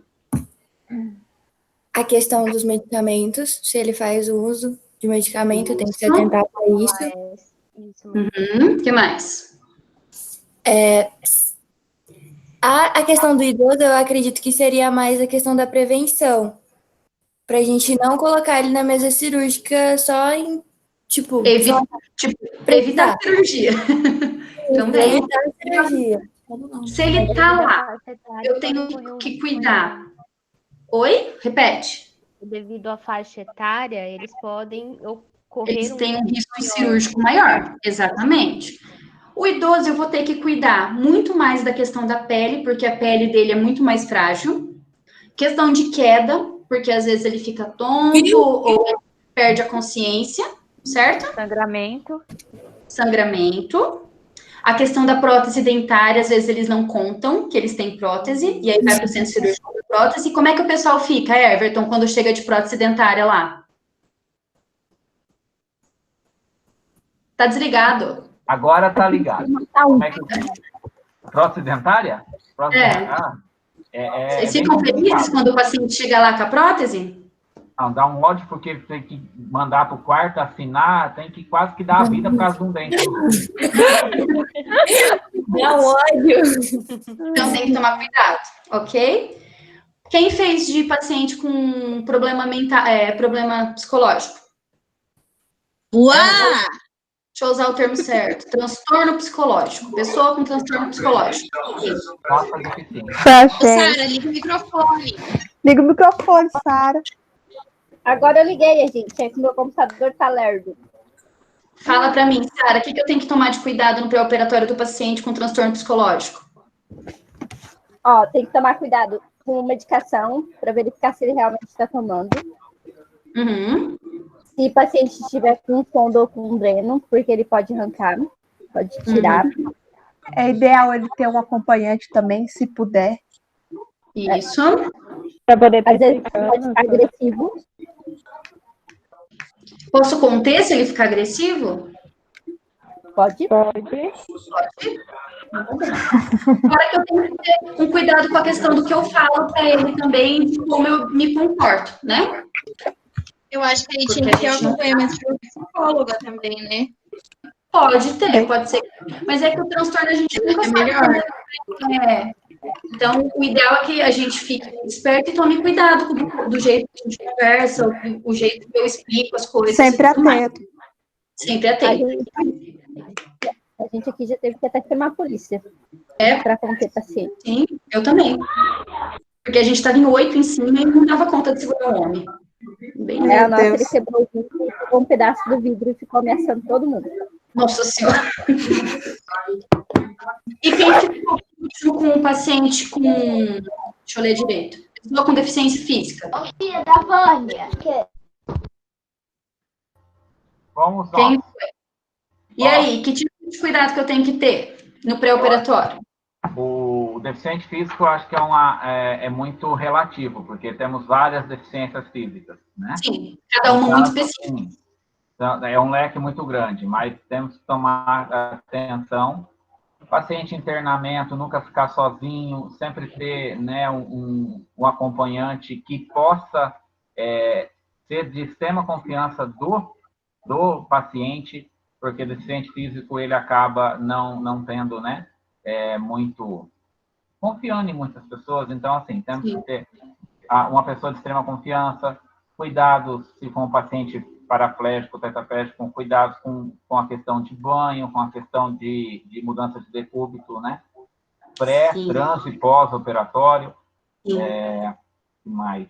A questão dos medicamentos, se ele faz uso de medicamento, tem que se atentar para isso. O que mais? A questão do idoso, eu acredito que seria mais a questão da prevenção. Pra gente não colocar ele na mesa cirúrgica só em, evitar a cirurgia. Também. Evitar a cirurgia. Se ele tá lá, eu tenho que cuidar. Oi? Repete. Devido à faixa etária, eles podem ocorrer... Eles têm um risco cirúrgico maior, exatamente. O idoso, eu vou ter que cuidar muito mais da questão da pele, porque a pele dele é muito mais frágil. Questão de queda, porque às vezes ele fica tonto ou perde a consciência, certo? Sangramento. A questão da prótese dentária, às vezes eles não contam que eles têm prótese, e aí vai para o centro cirúrgico com prótese. Como é que o pessoal fica, Everton, quando chega de prótese dentária lá? Tá desligado. Agora tá ligado. Como é que prótese dentária? Vocês ficam felizes quando o paciente chega lá com a prótese? Não, dá um ódio porque tem que mandar para o quarto, afinar, tem que quase que dar a vida por causa de um dente. Dá um ódio. Então tem que tomar cuidado, ok? Quem fez de paciente com problema mental, problema psicológico? Uau! Deixa eu usar o termo certo. Transtorno psicológico. Pessoa com transtorno psicológico. Sara, liga o microfone. Liga o microfone, Sara. Agora eu liguei, gente. É que meu computador tá lerdo. Fala para mim, Sara, o que eu tenho que tomar de cuidado no pré-operatório do paciente com transtorno psicológico? Ó, tem que tomar cuidado com medicação para verificar se ele realmente está tomando. Uhum. Se o paciente estiver com fundo ou com dreno, porque ele pode arrancar, pode tirar. É ideal ele ter um acompanhante também, se puder. Isso. Para poder às vezes pode ficar agressivo. Posso conter se ele ficar agressivo? Pode. Agora que eu tenho que ter um cuidado com a questão do que eu falo para ele também, de como eu me comporto, né? Eu acho que a gente tem que ter acompanhamento de uma psicóloga também, né? Pode ter, pode ser. Mas é que o transtorno a gente nunca sabe. Melhor. Então, o ideal é que a gente fique esperto e tome cuidado do jeito que a gente conversa, o jeito que eu explico as coisas. Sempre atento. Sempre atento. A gente aqui já teve que até chamar a polícia. Para conter paciente. Sim, eu também. Porque a gente estava em 8 em cima e não dava conta de segurar o homem. A nossa, ele quebrou o vidro, pegou um pedaço do vidro e ficou ameaçando todo mundo. Nossa Senhora. E quem ficou com um paciente com... Deixa eu ler direito. Pessoa com deficiência física. Filha da Vânia. Vamos lá. Quem foi? E aí, que tipo de cuidado que eu tenho que ter no pré-operatório? O deficiente físico, eu acho que é muito relativo, porque temos várias deficiências físicas, né? Sim, cada uma muito específica. Sim, então, é um leque muito grande, mas temos que tomar atenção. O paciente em internamento, nunca ficar sozinho, sempre ter, né, um acompanhante que possa ser de extrema confiança do paciente, porque o deficiente físico, ele acaba não tendo, né, muito confiando em muitas pessoas. Então, assim, temos que ter uma pessoa de extrema confiança, cuidados se for um paciente paraplégico, tetraplégico, com cuidados com a questão de banho, com a questão de mudança de decúbito, né? Pré, trans e pós-operatório. Mais.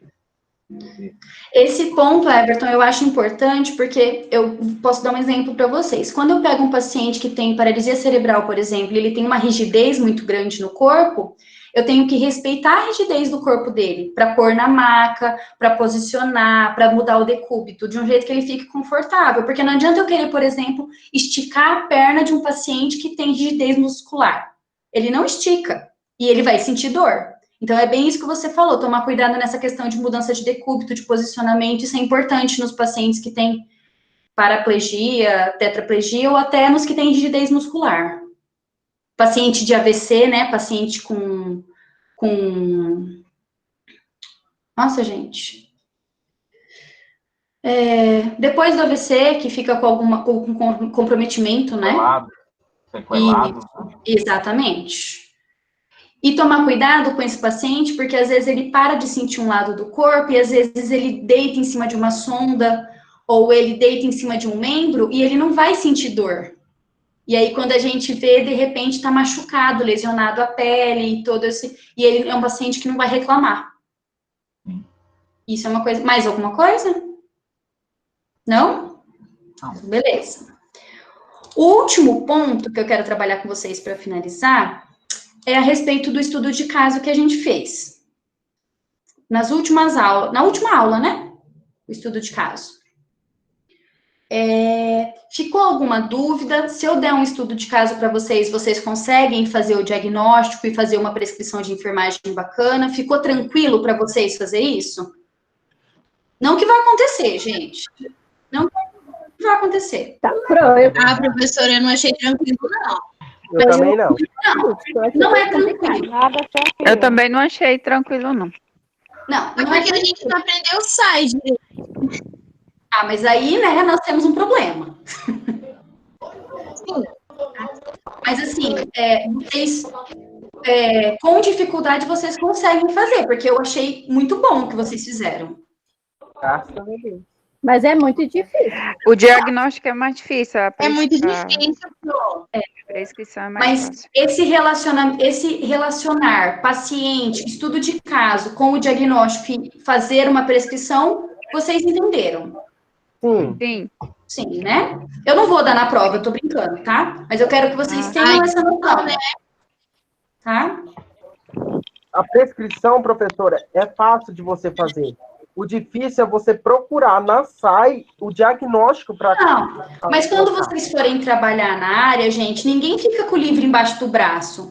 Esse ponto, Everton, eu acho importante porque eu posso dar um exemplo para vocês. Quando eu pego um paciente que tem paralisia cerebral, por exemplo, e ele tem uma rigidez muito grande no corpo, eu tenho que respeitar a rigidez do corpo dele, para pôr na maca, para posicionar, para mudar o decúbito, de um jeito que ele fique confortável. Porque não adianta eu querer, por exemplo, esticar a perna de um paciente que tem rigidez muscular. Ele não estica e ele vai sentir dor. Então, é bem isso que você falou, tomar cuidado nessa questão de mudança de decúbito, de posicionamento. Isso é importante nos pacientes que têm paraplegia, tetraplegia ou até nos que têm rigidez muscular. Paciente de AVC, né? Paciente com... Nossa, gente. Depois do AVC, que fica com algum comprometimento, né? Sequelado. Exatamente. E tomar cuidado com esse paciente, porque às vezes ele para de sentir um lado do corpo e às vezes ele deita em cima de uma sonda ou ele deita em cima de um membro e ele não vai sentir dor. E aí, quando a gente vê, de repente, está machucado, lesionado a pele, e ele é um paciente que não vai reclamar. Isso é uma coisa... Mais alguma coisa? Não? Beleza. O último ponto que eu quero trabalhar com vocês para finalizar é a respeito do estudo de caso que a gente fez. Na última aula, né? O estudo de caso. Ficou alguma dúvida? Se eu der um estudo de caso para vocês, vocês conseguem fazer o diagnóstico e fazer uma prescrição de enfermagem bacana? Ficou tranquilo para vocês fazer isso? Não que vai acontecer, gente. Não que vai acontecer. Tá pronto. Professora, eu não achei tranquilo, não. Eu também não. Não é tranquilo. Eu também não achei tranquilo, não. Não, é porque a gente não aprendeu o site. Mas aí, né, nós temos um problema. Mas assim, vocês, com dificuldade, vocês conseguem fazer, porque eu achei muito bom o que vocês fizeram. Mas é muito difícil. O diagnóstico é mais difícil. É muito difícil. A prescrição é mais fácil. Esse relacionar paciente, estudo de caso com o diagnóstico e fazer uma prescrição, vocês entenderam? Sim. Sim, né? Eu não vou dar na prova, eu tô brincando, tá? Mas eu quero que vocês tenham essa noção, tá? A prescrição, professora, é fácil de você fazer. O difícil é você procurar na SAI o diagnóstico para... Não, mas quando vocês forem trabalhar na área, gente, ninguém fica com o livro embaixo do braço.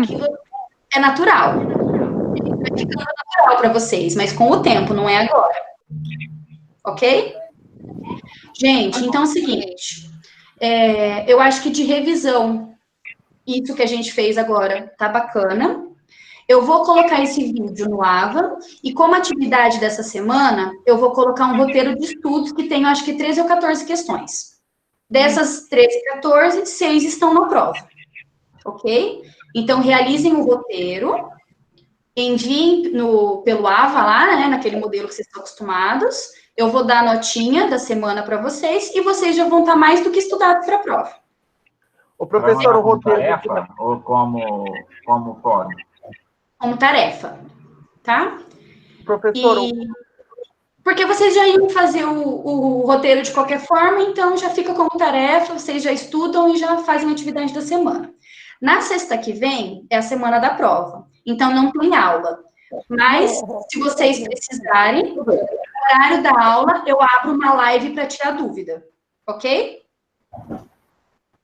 Aquilo é natural. Vai ficando natural para vocês, mas com o tempo, não é agora. Ok? Gente, então é o seguinte. Eu acho que de revisão, isso que a gente fez agora tá bacana. Eu vou colocar esse vídeo no AVA, e como atividade dessa semana, eu vou colocar um roteiro de estudos que tem, eu acho que 13 ou 14 questões. Dessas 13 e 14, 6 estão na prova. Ok? Então, realizem o roteiro, enviem pelo AVA lá, né, naquele modelo que vocês estão acostumados. Eu vou dar a notinha da semana para vocês, e vocês já vão estar mais do que estudados para a prova. O professor, o roteiro... Tarefa ou como fórum? Como tarefa, tá? Professor, porque vocês já iam fazer o roteiro de qualquer forma, então já fica como tarefa, vocês já estudam e já fazem a atividade da semana. Na sexta que vem, é a semana da prova, então não tem aula. Mas, se vocês precisarem, no horário da aula, eu abro uma live para tirar dúvida, ok?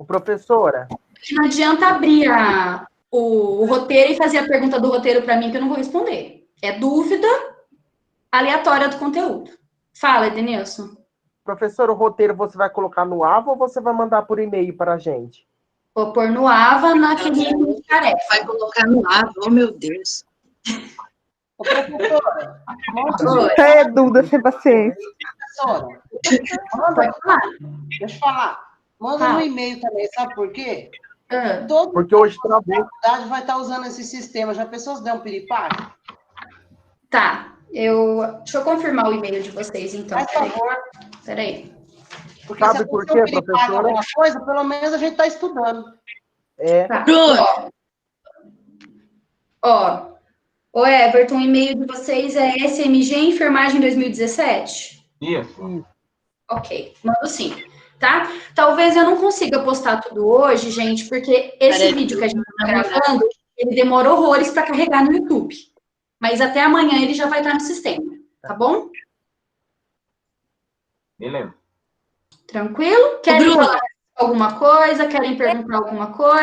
Professora... Não adianta abrir o roteiro e fazer a pergunta do roteiro para mim, que eu não vou responder. É dúvida aleatória do conteúdo. Fala, Edenilson. Professor, o roteiro você vai colocar no AVA ou você vai mandar por e-mail para a gente? Vou pôr no AVA, naquele tarefa. Vai colocar no AVA, oh meu Deus. Ô, professora, dúvida, sem paciência. Professora, deixa eu falar. Manda no e-mail também, sabe por quê? Porque hoje travou. A faculdade vai estar usando esse sistema. Já pensou se der um piripaque? Tá. Deixa eu confirmar o e-mail de vocês, então. Por favor. Peraí. Porque sabe por quê, professora? Alguma coisa, pelo menos a gente está estudando. Tá. Ô, Everton, o e-mail de vocês é SMG Enfermagem 2017? Isso. Ok, mando sim. Tá? Talvez eu não consiga postar tudo hoje, gente, porque esse vídeo que a gente está gravando, ele demora horrores para carregar no YouTube. Mas até amanhã ele já vai estar no sistema, tá bom? Beleza. Tranquilo? Querem falar alguma coisa? Querem perguntar alguma coisa?